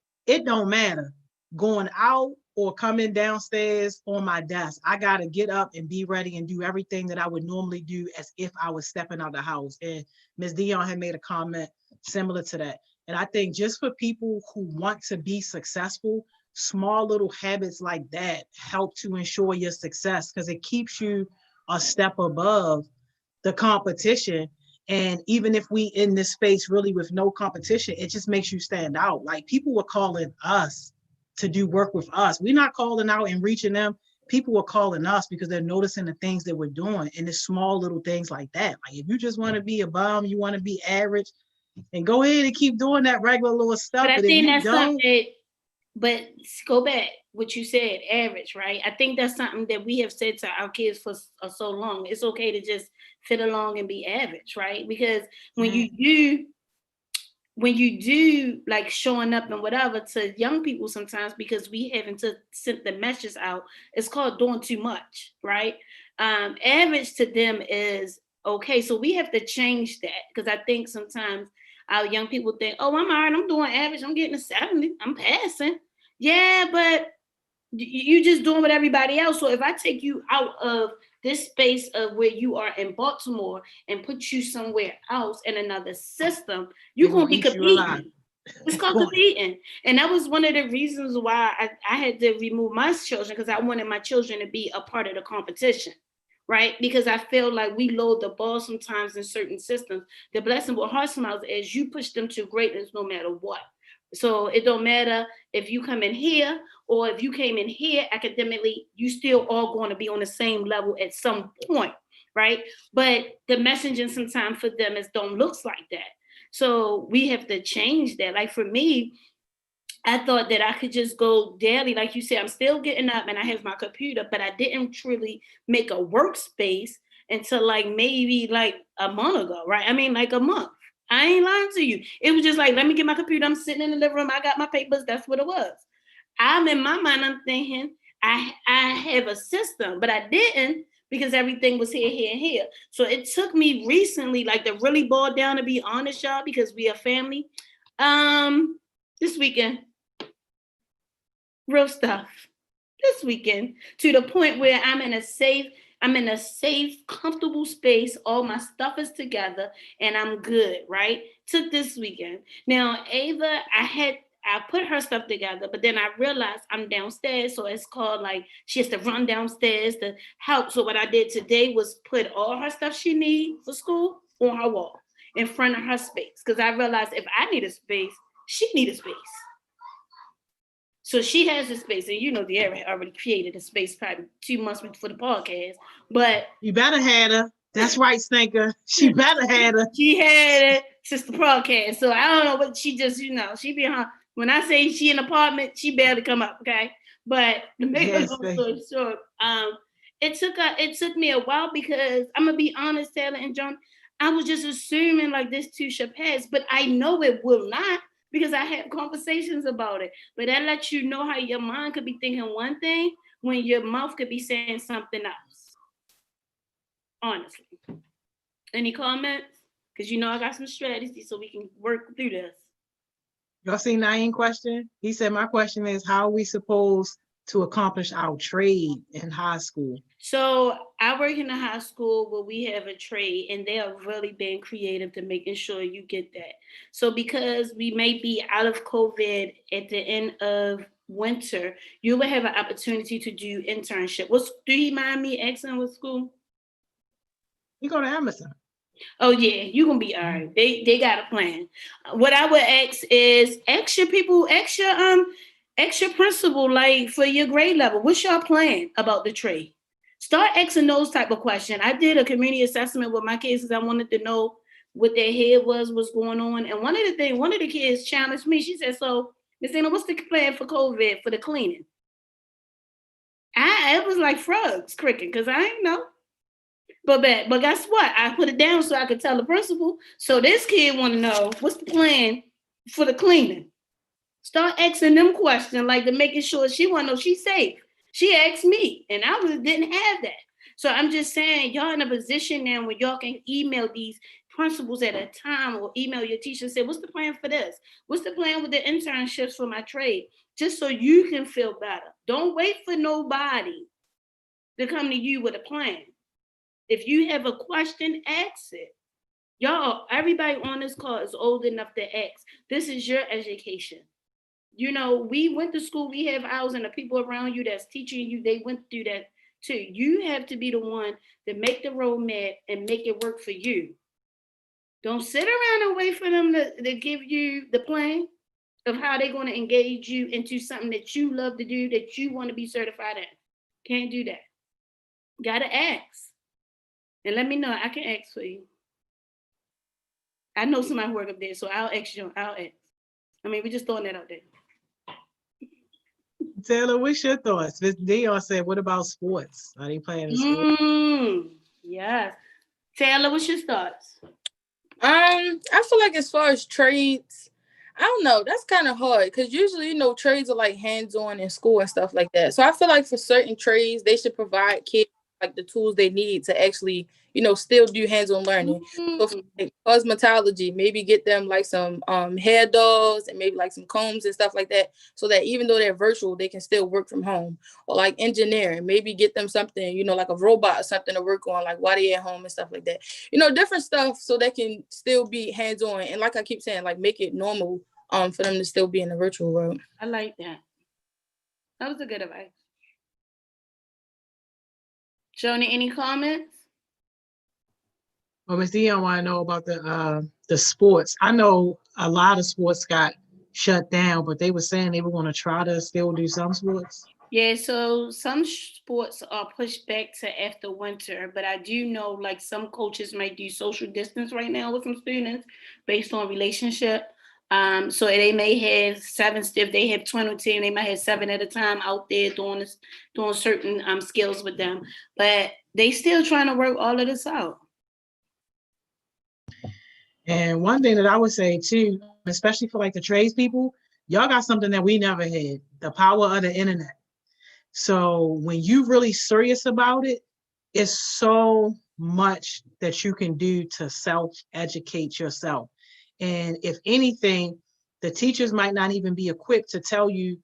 S1: don't matter going out or coming downstairs on my desk. I gotta get up and be ready and do everything that I would normally do as if I was stepping out the house. And Ms. Dion had made a comment similar to that. And I think just for people who want to be successful, small little habits like that help to ensure your success, because it keeps you a step above the competition. And even if we in this space really with no competition, it just makes you stand out. Like people were calling us to do work with us. We're not calling out and reaching them. People were calling us because they're noticing the things that we're doing, and it's small little things like that. Like if you just want to be a bum, you want to be average, and go ahead and keep doing that regular little stuff.
S2: But I think that's something. But go back what you said, average, right? I think that's something that we have said to our kids for so long. It's okay to just fit along and be average, right? Because when you do like showing up and whatever to young people sometimes, because we haven't sent the messages out, it's called doing too much, right? Average to them is okay. So we have to change that, because I think sometimes our young people think, oh, I'm all right, I'm doing average, I'm getting a 70, I'm passing. Yeah, but you just doing what everybody else. So if I take you out of this space of where you are in Baltimore and put you somewhere else in another system, you're going to be competing. It's called competing. And that was one of the reasons why I had to remove my children, because I wanted my children to be a part of the competition. Right? Because I feel like we load the ball sometimes in certain systems. The blessing with Heart Smiles is you push them to greatness no matter what. So it don't matter if you come in here or if you came in here academically, you still all going to be on the same level at some point, right? But the messaging sometimes for them don't look like that. So we have to change that. Like for me, I thought that I could just go daily. Like you said, I'm still getting up and I have my computer, but I didn't truly make a workspace until like maybe like a month ago, right? I mean, like a month. I ain't lying to you. It was just like, let me get my computer. I'm sitting in the living room. I got my papers. That's what it was. I'm in my mind, I'm thinking I have a system, but I didn't, because everything was here, here, and here. So it took me recently, like to really boil down, to be honest, y'all, because we are family. This weekend, real stuff. This weekend, to the point where I'm in a safe, comfortable space. All my stuff is together and I'm good, right? Took this weekend. Now, Ava, I put her stuff together, but then I realized I'm downstairs. So it's called like she has to run downstairs to help. So what I did today was put all her stuff she needs for school on her wall in front of her space. Because I realized if I need a space, she need a space. So she has a space, and you know, De'Ara already created a space probably 2 months before the podcast. But
S1: you better have her. That's right, Stinker. She better have her.
S2: She had it since the podcast. So I don't know what she just, she be on. When I say she in an apartment, she barely come up, okay? But to make a long story short, it took me a while because I'm gonna be honest, Taylor and John, I was just assuming like this too should pass, but I know it will not. Because I had conversations about it. But that lets you know how your mind could be thinking one thing when your mouth could be saying something else. Honestly. Any comments? Because I got some strategies so we can work through this.
S1: Y'all see Naeem's question? He said, my question is, how are we supposed to accomplish our trade in high school?
S2: So I work in a high school where we have a trade, and they are really being creative to making sure you get that. So because we may be out of COVID at the end of winter, you will have an opportunity to do internship. Do you mind me asking what school?
S1: You go to Amazon.
S2: Oh yeah, you're gonna be all right. They got a plan. What I would ask is extra principal, like for your grade level. What's your plan about the trade? Start asking those type of questions. I did a community assessment with my kids because I wanted to know what their head was, what's going on. And one of the kids challenged me. She said, "So, Miss Anna, what's the plan for COVID for the cleaning?" It was like frogs cricking because I didn't know. But guess what? I put it down so I could tell the principal. So this kid want to know what's the plan for the cleaning. Start asking them questions like to making sure she want to know she's safe. She asked me, and I didn't have that. So I'm just saying, y'all in a position now where y'all can email these principals at a time or email your teacher and say, what's the plan for this? What's the plan with the internships for my trade? Just so you can feel better. Don't wait for nobody to come to you with a plan. If you have a question, ask it. Y'all, everybody on this call is old enough to ask. This is your education. We went to school, we have ours, and the people around you that's teaching you, they went through that too. You have to be the one to make the roadmap and make it work for you. Don't sit around and wait for them to give you the plan of how they're going to engage you into something that you love to do, that you want to be certified in. Can't do that. Gotta ask. And let me know. I can ask for you. I know somebody work up there, so I'll ask you. I'll ask. We're just throwing that out there.
S1: Taylor, what's your thoughts? They all said, what about sports? Are they playing in sports?
S2: Yes. Taylor, what's your thoughts?
S3: I feel like as far as trades, I don't know. That's kind of hard because usually, trades are like hands-on in school and stuff like that. So I feel like for certain trades, they should provide kids like the tools they need to actually, still do hands-on learning. So for like cosmetology, maybe get them like some hair dolls and maybe like some combs and stuff like that, so that even though they're virtual, they can still work from home. Or like engineering, maybe get them something, like a robot or something to work on, like while they're at home and stuff like that. Different stuff so they can still be hands-on. And like I keep saying, like make it normal for them to still be in the virtual world.
S2: I like that. That was a good advice. Joni, any comments?
S1: Well, Ms. Dion want to know about the sports. I know a lot of sports got shut down, but they were saying they were going to try to still do some sports.
S2: Yeah, so some sports are pushed back to after winter, but I do know like some coaches might do social distance right now with some students based on relationship. So they may have 7, if they have 20 team, they might have 7 at a time out there doing certain skills with them, but they still trying to work all of this out.
S1: And one thing that I would say too, especially for like the trades people, y'all got something that we never had, the power of the internet. So when you really serious about it, it's so much that you can do to self-educate yourself. And if anything, the teachers might not even be equipped to tell you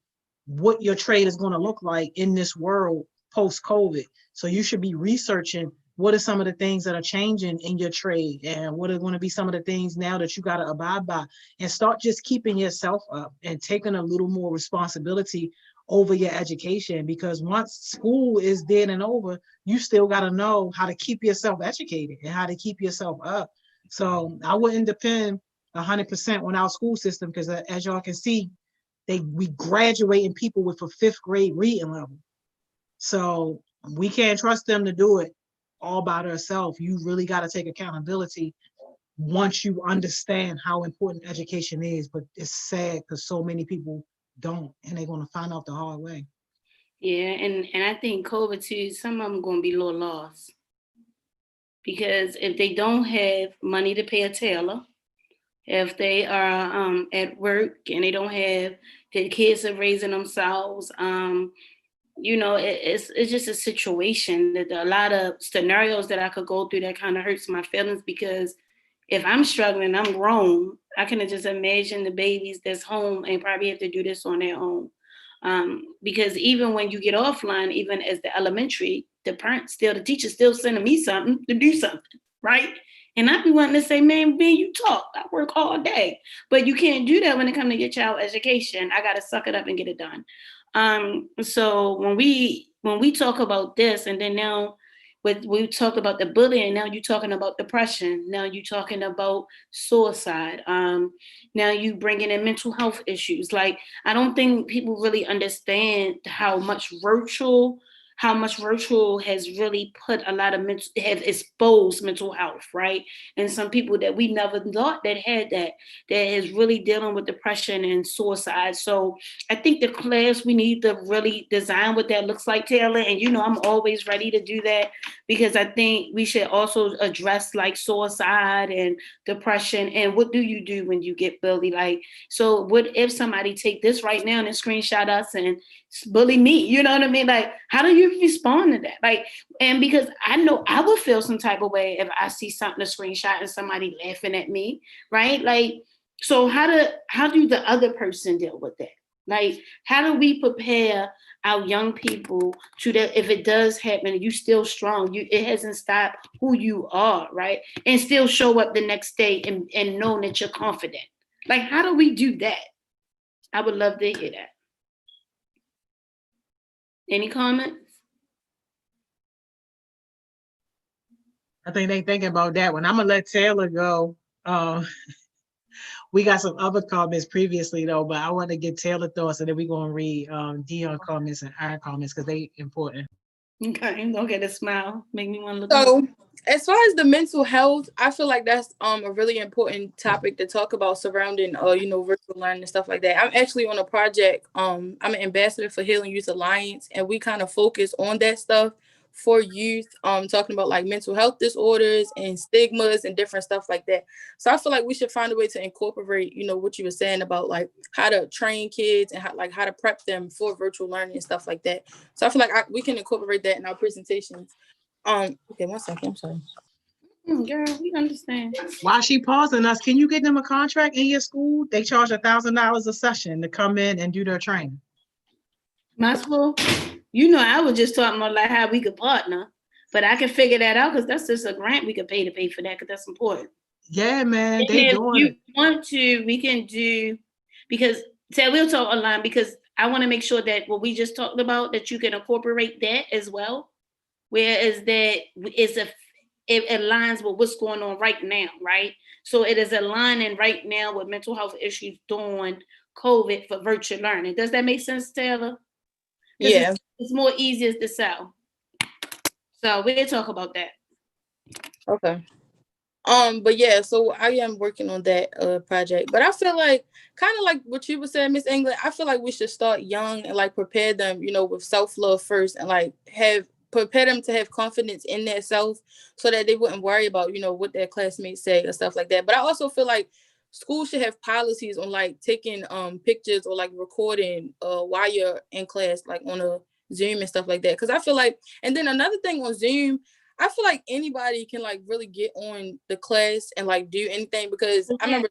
S1: what your trade is going to look like in this world post-COVID. So you should be researching what are some of the things that are changing in your trade and what are going to be some of the things now that you got to abide by, and start just keeping yourself up and taking a little more responsibility over your education, because once school is dead and over, you still got to know how to keep yourself educated and how to keep yourself up. So I wouldn't depend 100% on our school system, because as y'all can see, we graduating people with a 5th grade reading level. So we can't trust them to do it all by themselves. You really got to take accountability once you understand how important education is. But it's sad because so many people don't, and they're going to find out the hard way.
S2: Yeah, and I think COVID too, some of them going to be a little lost, because if they don't have money to pay a tailor, if they are at work and they don't have, their kids are raising themselves, it's just a situation that a lot of scenarios that I could go through that kind of hurts my feelings, because if I'm struggling, I'm grown. I can just imagine the babies that's home and probably have to do this on their own. Because even when you get offline, even as the elementary, the teacher still sending me something to do something, right? And I be wanting to say, man, you talk. I work all day. But you can't do that when it comes to your child education. I got to suck it up and get it done. So when we talk about this, and then now we talked about the bullying, now you're talking about depression, now you're talking about suicide, now you bringing in mental health issues. Like, I don't think people really understand how much virtual has really put a lot of have exposed mental health, right? And some people that we never thought that had that is really dealing with depression and suicide. So I think the class, we need to really design what that looks like, Taylor. And I'm always ready to do that, because I think we should also address like suicide and depression. And what do you do when you get bullied? Like, so what if somebody take this right now and screenshot us and bully me? You know what I mean? Like, how do you respond to that? Like, and because I know I would feel some type of way if I see something to screenshot and somebody laughing at me, right? Like, so how do the other person deal with that? Like, how do we prepare our young people to that if it does happen, you still strong, it hasn't stopped who you are, right? And still show up the next day and know that you're confident. Like, how do we do that? I would love to hear that. Any comments?
S1: I think they thinking about that one. I'm gonna let Taylor go. We got some other comments previously though, but I want to get Taylor thoughts, and then we're gonna read Dion comments and our comments because they important.
S2: Okay, don't get a smile. Make me want to look.
S3: So, as far as the mental health, I feel like that's a really important topic to talk about surrounding virtual learning and stuff like that. I'm actually on a project. I'm an ambassador for Healing Youth Alliance, and we kind of focus on that stuff for youth, talking about like mental health disorders and stigmas and different stuff like that. So I feel like we should find a way to incorporate, what you were saying about like how to train kids and how to prep them for virtual learning and stuff like that. So I feel like we can incorporate that in our presentations. Okay, 1 second. I'm sorry.
S2: Girl, we understand.
S1: While she pausing us, can you get them a contract in your school? They charge $1,000 a session to come in and do their training.
S2: My school, I was just talking about like how we could partner, but I can figure that out because that's just a grant we could pay for that, because that's important.
S1: Yeah, man,
S2: and
S1: they doing it.
S2: Want to, we can do, because we'll talk online, because I want to make sure that what we just talked about, that you can incorporate that as well. Whereas that it aligns with what's going on right now, right? So it is aligning right now with mental health issues during COVID for virtual learning. Does that make sense, Taylor?
S3: Yeah.
S2: It's more easier to sell. So we'll talk about that.
S3: Okay. But yeah, so I am working on that project. But I feel like, kind of like what you were saying, Miss England, I feel like we should start young and like prepare them, with self-love first, and like prepare them to have confidence in their self, so that they wouldn't worry about, what their classmates say or stuff like that. But I also feel like school should have policies on like taking pictures or like recording while you're in class, like on a Zoom and stuff like that. Because I feel like, and then another thing on Zoom, I feel like anybody can like really get on the class and like do anything, because I remember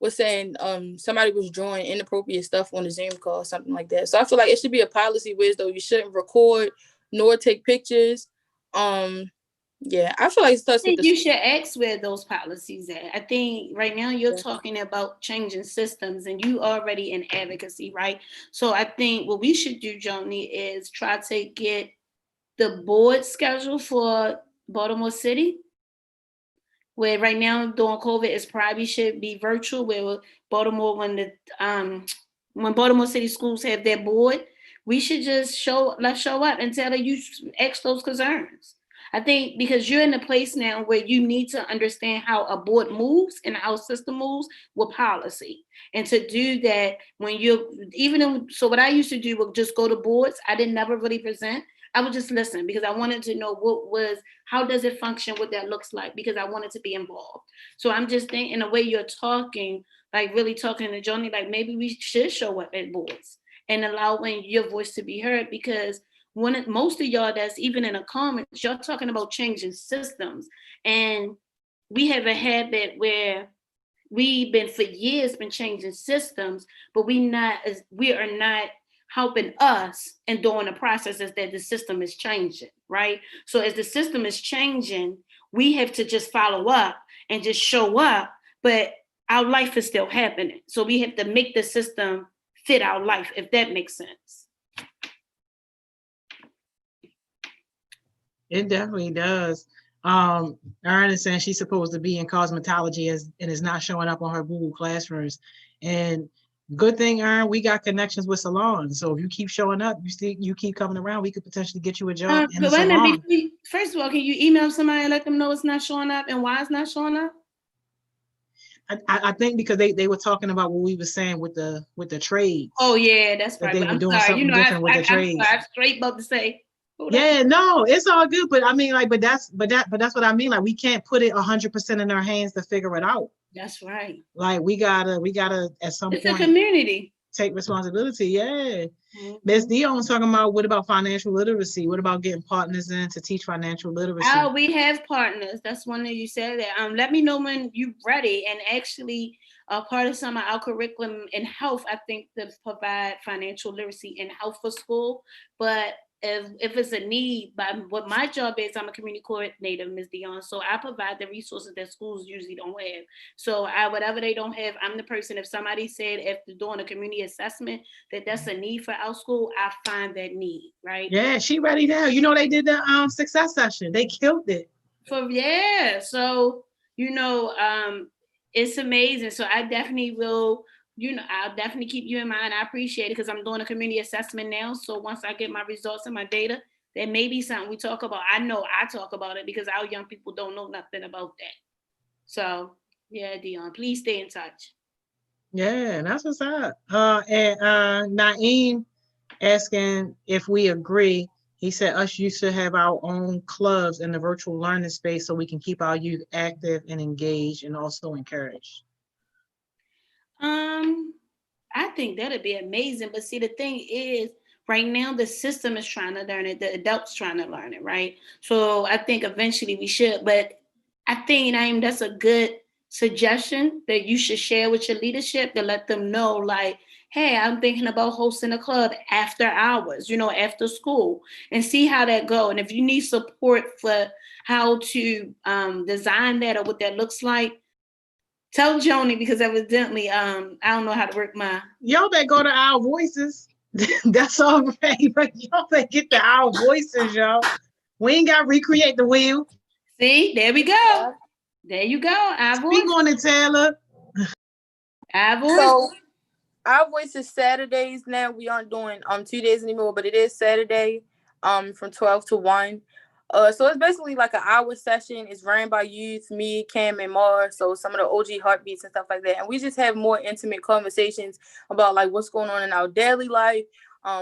S3: was saying somebody was drawing inappropriate stuff on the Zoom call, something like that. So I feel like it should be a policy where though you shouldn't record nor take pictures. Yeah, I feel like it starts
S2: I
S3: with
S2: think you should ask where those policies at. I think right now you're talking about changing systems and you already in advocacy, right? So I think what we should do, Joni, is try to get the board schedule for Baltimore City, where right now during COVID is probably should be virtual, where Baltimore, when Baltimore City schools have their board, we should just let's show up and tell them you ask those concerns. I think because you're in a place now where you need to understand how a board moves and how a system moves with policy. And to do that when so what I used to do was just go to boards. I didn't never really present. I would just listen because I wanted to know how does it function, what that looks like, because I wanted to be involved. So I'm just thinking in the way you're talking, like really talking to Joni, like maybe we should show up at boards and allowing your voice to be heard, because most of y'all that's even in the comments, y'all talking about changing systems. And we have a habit where we've been for years been changing systems, but we are not helping us and doing the processes that the system is changing, right? So as the system is changing, we have to just follow up and just show up, but our life is still happening. So we have to make the system fit our life, if that makes sense.
S1: It definitely does. Erin is saying she's supposed to be in cosmetology and is not showing up on her Google Classrooms. And good thing, Erin, we got connections with salons. So if you keep showing up, you keep coming around, we could potentially get you a job in the salon.
S2: First of all, can you email somebody and let them know it's not showing up and why it's not showing up?
S1: I think because they were talking about what we were saying with the trades.
S2: Oh yeah, that's right.
S1: They were doing something different with the trades.
S2: I'm straight about to say.
S1: Yeah, no, it's all good, but I mean, like, but that's what I mean. Like, we can't put it 100% in our hands to figure it out.
S2: That's right.
S1: Like, we gotta at some point.
S2: It's a community.
S1: Take responsibility. Yeah. Ms. Dion was talking about what about financial literacy? What about getting partners in to teach financial literacy?
S2: Oh, we have partners. That's one that you said that. Let me know when you're ready. And actually, part of some of our curriculum in health, I think, to provide financial literacy in health for school. But if it's a need, but what my job is, I'm a community coordinator, Ms. Dion. So I provide the resources that schools usually don't have. So whatever they don't have, I'm the person. If somebody said after doing a community assessment that that's a need for our school, I find that need, right?
S1: Yeah, she ready now. You know, they did the success session. They killed it.
S2: So it's amazing. So I definitely will. I'll definitely keep you in mind. I appreciate it because I'm doing a community assessment now. So once I get my results and my data, there may be something we talk about. I know I talk about it because our young people don't know nothing about that. So yeah, Dion, please stay in touch.
S1: Yeah, that's what's up. And Naeem asking if we agree. He said us youth should have our own clubs in the virtual learning space so we can keep our youth active and engaged and also encouraged.
S2: I think that'd be amazing. But see, the thing is, right now the system is trying to learn it, the adults trying to learn it, right? So I think eventually we should. But I think, Naeem, that's a good suggestion that you should share with your leadership to let them know, like, hey, I'm thinking about hosting a club after hours, after school, and see how that go. And if you need support for how to design that or what that looks like, tell Joni, because evidently, I don't know how to work my.
S1: Y'all better go to Our Voices. That's all right. Y'all better get to Our Voices, y'all. We ain't got to recreate the wheel.
S2: See, there we go. There you go. Our Voice.
S1: Speak on it, Taylor.
S2: Our Voice.
S3: So, Our Voice is Saturdays now. We aren't doing 2 days anymore, but it is Saturday from 12 to 1. So it's basically like an hour session. It's ran by youth, me, Cam, and Mar. So some of the OG heartbeats and stuff like that. And we just have more intimate conversations about like what's going on in our daily life.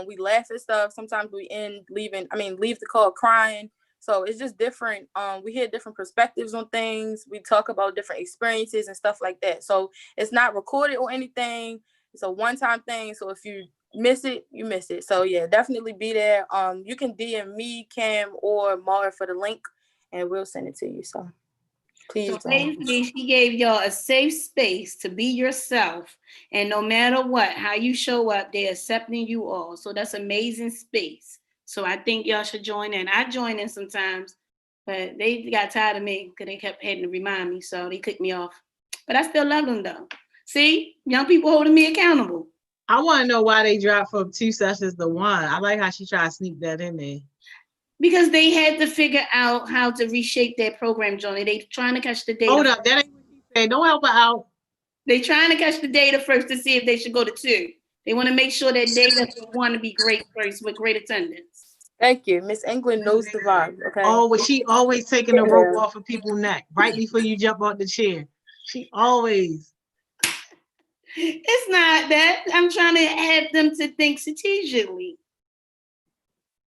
S3: We laugh at stuff. Sometimes we leave the call crying. So it's just different. We hear different perspectives on things. We talk about different experiences and stuff like that. So it's not recorded or anything. It's a one-time thing. So if you miss it, you miss it. So yeah, definitely be there. You can DM me, Cam, or Mara for the link, and we'll send it to you. So Please
S2: So
S3: don't.
S2: basically, she gave y'all a safe space to be yourself. And no matter what, how you show up, they're accepting you all. So that's amazing space. So I think y'all should join in. I join in sometimes, but they got tired of me because they kept having to remind me. So they kicked me off. But I still love them though. See, young people holding me accountable.
S1: I want to know why they dropped from 2 sessions to 1. I like how she tried to sneak that in there.
S2: Because they had to figure out how to reshape their program, Johnny. They trying to catch the data.
S1: Hold up, that ain't what she said. Don't help her out.
S2: They trying to catch the data first to see if they should go to 2. They want to make sure that data want to be great first with great attendance.
S3: Thank you. Miss England knows the vibe. Okay.
S1: Oh, but she always taking the rope off of people's neck right before you jump out the chair. She always.
S2: It's not that. I'm trying to have them to think strategically.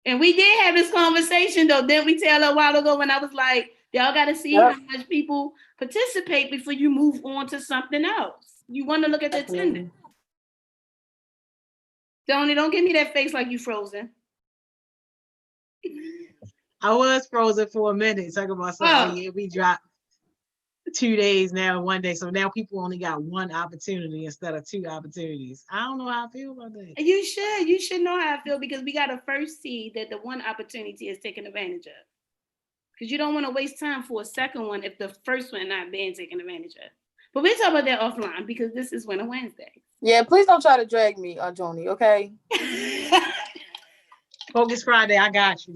S2: And we did have this conversation though. Didn't we tell her a while ago when I was like, y'all got to see how much people participate before you move on to something else. You want to look at the attendance. Don't give me that face like you frozen.
S1: I was frozen for a minute talking about something. Yeah, we dropped 2 days now, 1 day. So now people only got 1 opportunity instead of 2 opportunities. I don't know how I feel about that.
S2: You should know how I feel because we got to first see that the 1 opportunity is taken advantage of. Because you don't want to waste time for a second one if the first one not being taken advantage of. But we'll talk about that offline because this is Winter Wednesday.
S3: Yeah, please don't try to drag me, Joni, okay?
S1: Focus Friday, I got you.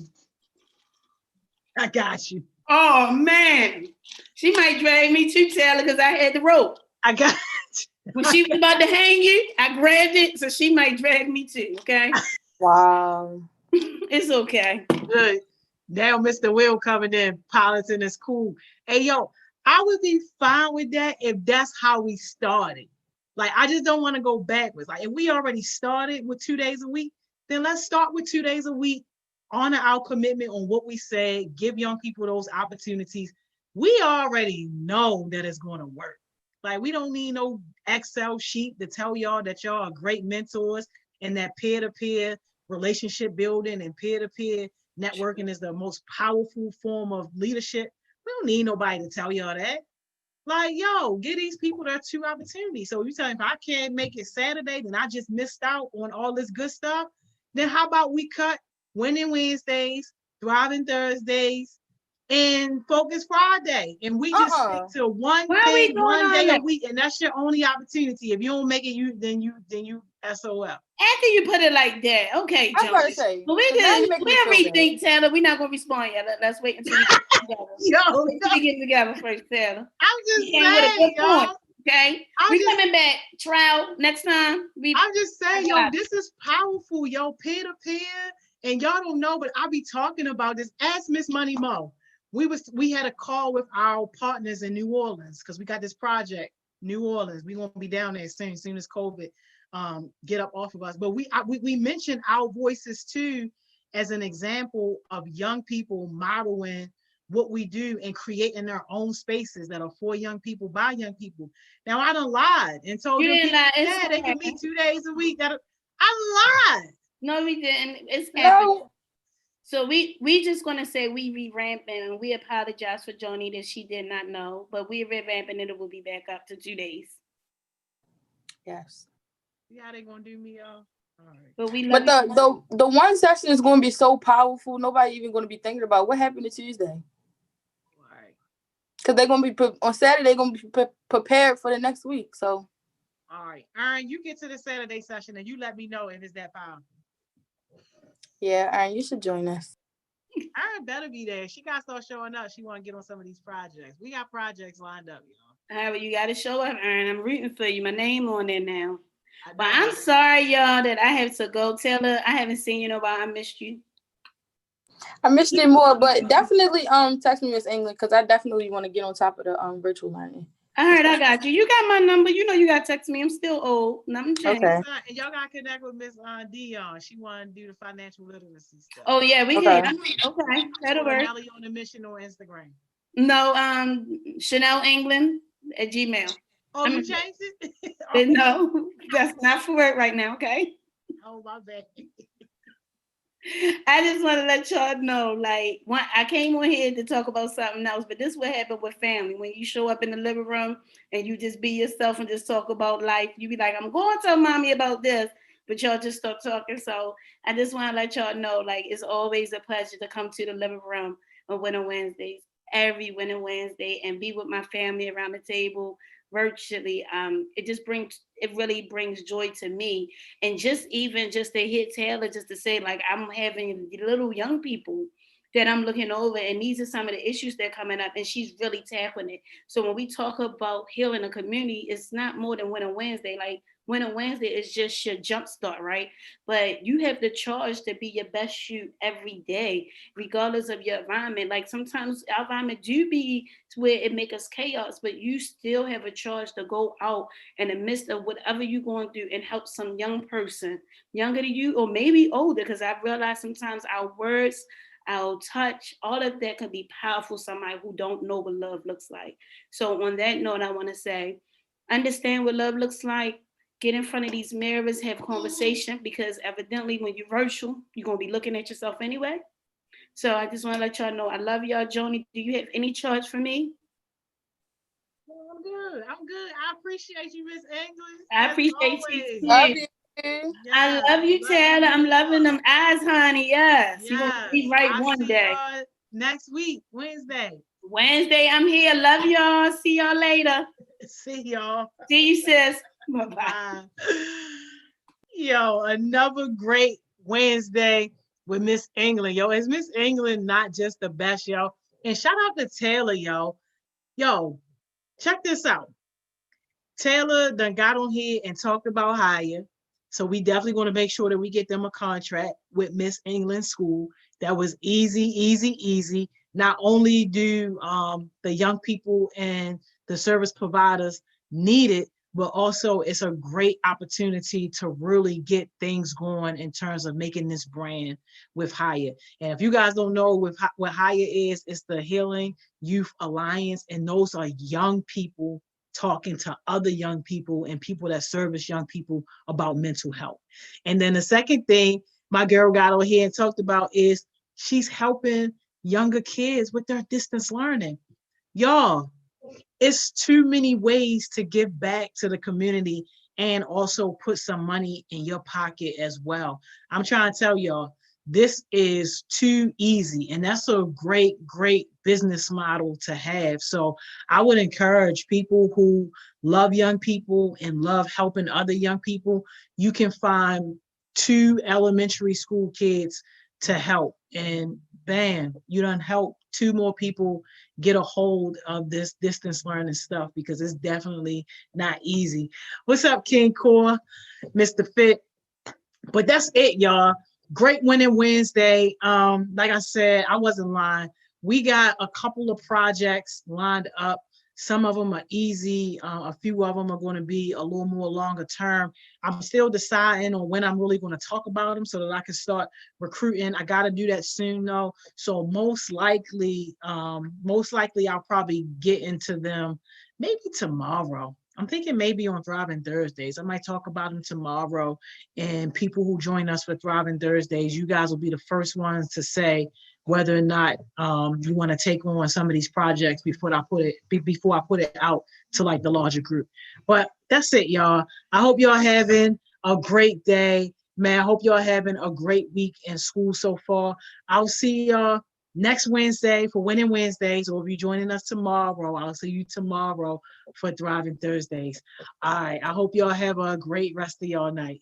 S1: I got you.
S2: Oh, man. She might drag me too, Taylor, because I had the rope.
S1: I got
S2: you. When she was about to hang you, I grabbed it, so she might drag me too, okay?
S3: Wow.
S2: It's okay.
S1: Good. Now Mr. Will coming in, piloting is cool. Hey, yo, I would be fine with that if that's how we started. Like, I just don't want to go backwards. Like, if we already started with 2 days a week, then let's start with 2 days a week, honor our commitment on what we said, give young people those opportunities. We already know that it's going to work. Like, we don't need no Excel sheet to tell y'all that y'all are great mentors and that peer-to-peer relationship building and peer-to-peer networking is the most powerful form of leadership. We don't need nobody to tell y'all that. Like, yo, give these people their 2 opportunities. So you tell me if I can't make it Saturday, then I just missed out on all this good stuff. Then how about we cut Winning Wednesdays, Thriving Thursdays, and Focus Friday, and we just stick to one thing, 1 day a week, and that's your only opportunity. If you don't make it, then you SOL.
S2: After you put it like that, okay,
S3: Joe. I was about to say,
S2: we'll rethink, Taylor. We're not gonna respond yet. Let's wait until we get together. We get together first, Taylor.
S1: I'm just saying, y'all.
S2: Okay, we coming back trial next time.
S1: I'm just saying, yo, this is powerful, yo, peer to peer, and y'all don't know, but I be talking about this. Ask Miss Money Mo. We had a call with our partners in New Orleans because we got this project, New Orleans. We won't be down there soon as COVID get up off of us. But we mentioned our voices too as an example of young people modeling what we do and creating their own spaces that are for young people by young people. Now I done lied and told them they can meet 2 days a week. I lied.
S2: No, we didn't. It's happening. No. So we just gonna say we revamping and we apologize for Joni that she did not know, but we revamping it will be back up to 2 days.
S3: Yes.
S1: See how they gonna do me, y'all? All right.
S2: But
S3: the 1 session is gonna be so powerful. Nobody even gonna be thinking about what happened to Tuesday.
S1: All right.
S3: Because they're gonna be on Saturday. They're gonna be prepared for the next week. So.
S1: All right, Aaron, you get to the Saturday session and you let me know if it's that powerful.
S3: Yeah, Aaron, you should join us.
S1: Aaron better be there. She got to start showing up. She want to get on some of these projects. We got projects lined up, y'all.
S2: All right, well, you got to show up, Aaron. I'm rooting for you. My name on there now. But I'm sorry, y'all, that I have to go. Taylor, I haven't seen you in a while. I missed you.
S3: I missed you more, but definitely text me, Miss England, because I definitely want to get on top of the virtual learning.
S2: I heard I got you. You got my number. You know you got to text me. I'm still old. Nothing changed.
S3: Okay.
S1: And y'all got to connect with Miss Dion. She want to do the financial literacy stuff.
S2: Oh, yeah, we can. Okay, that'll work.
S1: Nelly on the mission on Instagram.
S2: No, Chanel England at Gmail.
S1: Oh, you changed it?
S2: No, that's not for it right now, okay?
S1: Oh, my bad.
S2: I just want to let y'all know, like, I came on here to talk about something else, but this what happened with family. When you show up in the living room and you just be yourself and just talk about life, you be like, I'm going to tell mommy about this, but y'all just start talking. So I just want to let y'all know, like, it's always a pleasure to come to the living room on Winter Wednesdays, every Winter Wednesday, and be with my family around the table virtually. It really brings joy to me, and just even just to hit Taylor, just to say, like, I'm having little young people that I'm looking over, and these are some of the issues that are coming up, and she's really tackling it. So when we talk about healing a community, it's not more than Winter Wednesday. Like, Winter Wednesday is just your jump start, right? But you have the charge to be your best you every day, regardless of your environment. Like, sometimes our environment do be to where it make us chaos, but you still have a charge to go out in the midst of whatever you're going through and help some young person, younger than you, or maybe older, because I've realized sometimes our words, our touch, all of that can be powerful to somebody who don't know what love looks like. So on that note, I want to say, understand what love looks like. Get in front of these mirrors, have conversation, because evidently when you're virtual, you're going to be looking at yourself anyway. So I just want to let y'all know I love y'all. Joni, do you have any charge for me?
S1: I'm good. I'm good. I appreciate you, Miss English,
S2: I
S1: as
S2: appreciate you
S1: always.
S3: Love
S2: too.
S3: you.
S2: I
S1: Yes,
S2: love you,
S1: love you
S2: Taylor. I'm loving
S1: more.
S2: them eyes, honey. Yes. You're going to
S1: Yes,
S2: be right
S1: I
S2: one
S1: see
S2: day.
S1: y'all next week, Wednesday.
S2: Wednesday, I'm here. Love y'all. See y'all later.
S1: See y'all.
S2: See you, sis. Bye-bye.
S1: Bye. Yo, another great Wednesday with Miss England. Yo, is Miss England not just the best, yo? And shout out to Taylor, yo. Yo, check this out. Taylor done got on here and talked about hire. So we definitely going to make sure that we get them a contract with Miss England School. That was easy, easy, easy. Not only do the young people and the service providers need it, but also it's a great opportunity to really get things going in terms of making this brand with Hire. And if you guys don't know what Hire is, it's the Healing Youth Alliance, and those are young people talking to other young people and people that service young people about mental health. And then the second thing my girl got on here and talked about is she's helping younger kids with their distance learning. Y'all, it's too many ways to give back to the community and also put some money in your pocket as well. I'm trying to tell y'all, this is too easy, and that's a great business model to have. So I would encourage people who love young people and love helping other young people. You can find 2 elementary school kids to help, and bam, you done help 2 more people get a hold of this distance learning stuff, because it's definitely not easy. What's up, King Core, Mr. Fit? But that's it, y'all. Great Winning Wednesday. Like I said, I wasn't lying. We got a couple of projects lined up. Some of them are easy. A few of them are going to be a little more longer term. I'm still deciding on when I'm really going to talk about them so that I can start recruiting. I got to do that soon, though. So most likely I'll probably get into them maybe tomorrow. I'm thinking maybe on Thriving Thursdays. I might talk about them tomorrow. And people who join us for Thriving Thursdays, you guys will be the first ones to say whether or not you want to take on some of these projects before I put it out to like the larger group. But that's it, y'all. I hope y'all having a great day. Man, I hope y'all having a great week in school so far. I'll see y'all next Wednesday for Winning Wednesdays, or if you're joining us tomorrow, I'll see you tomorrow for Thriving Thursdays. All right. I hope y'all have a great rest of y'all night.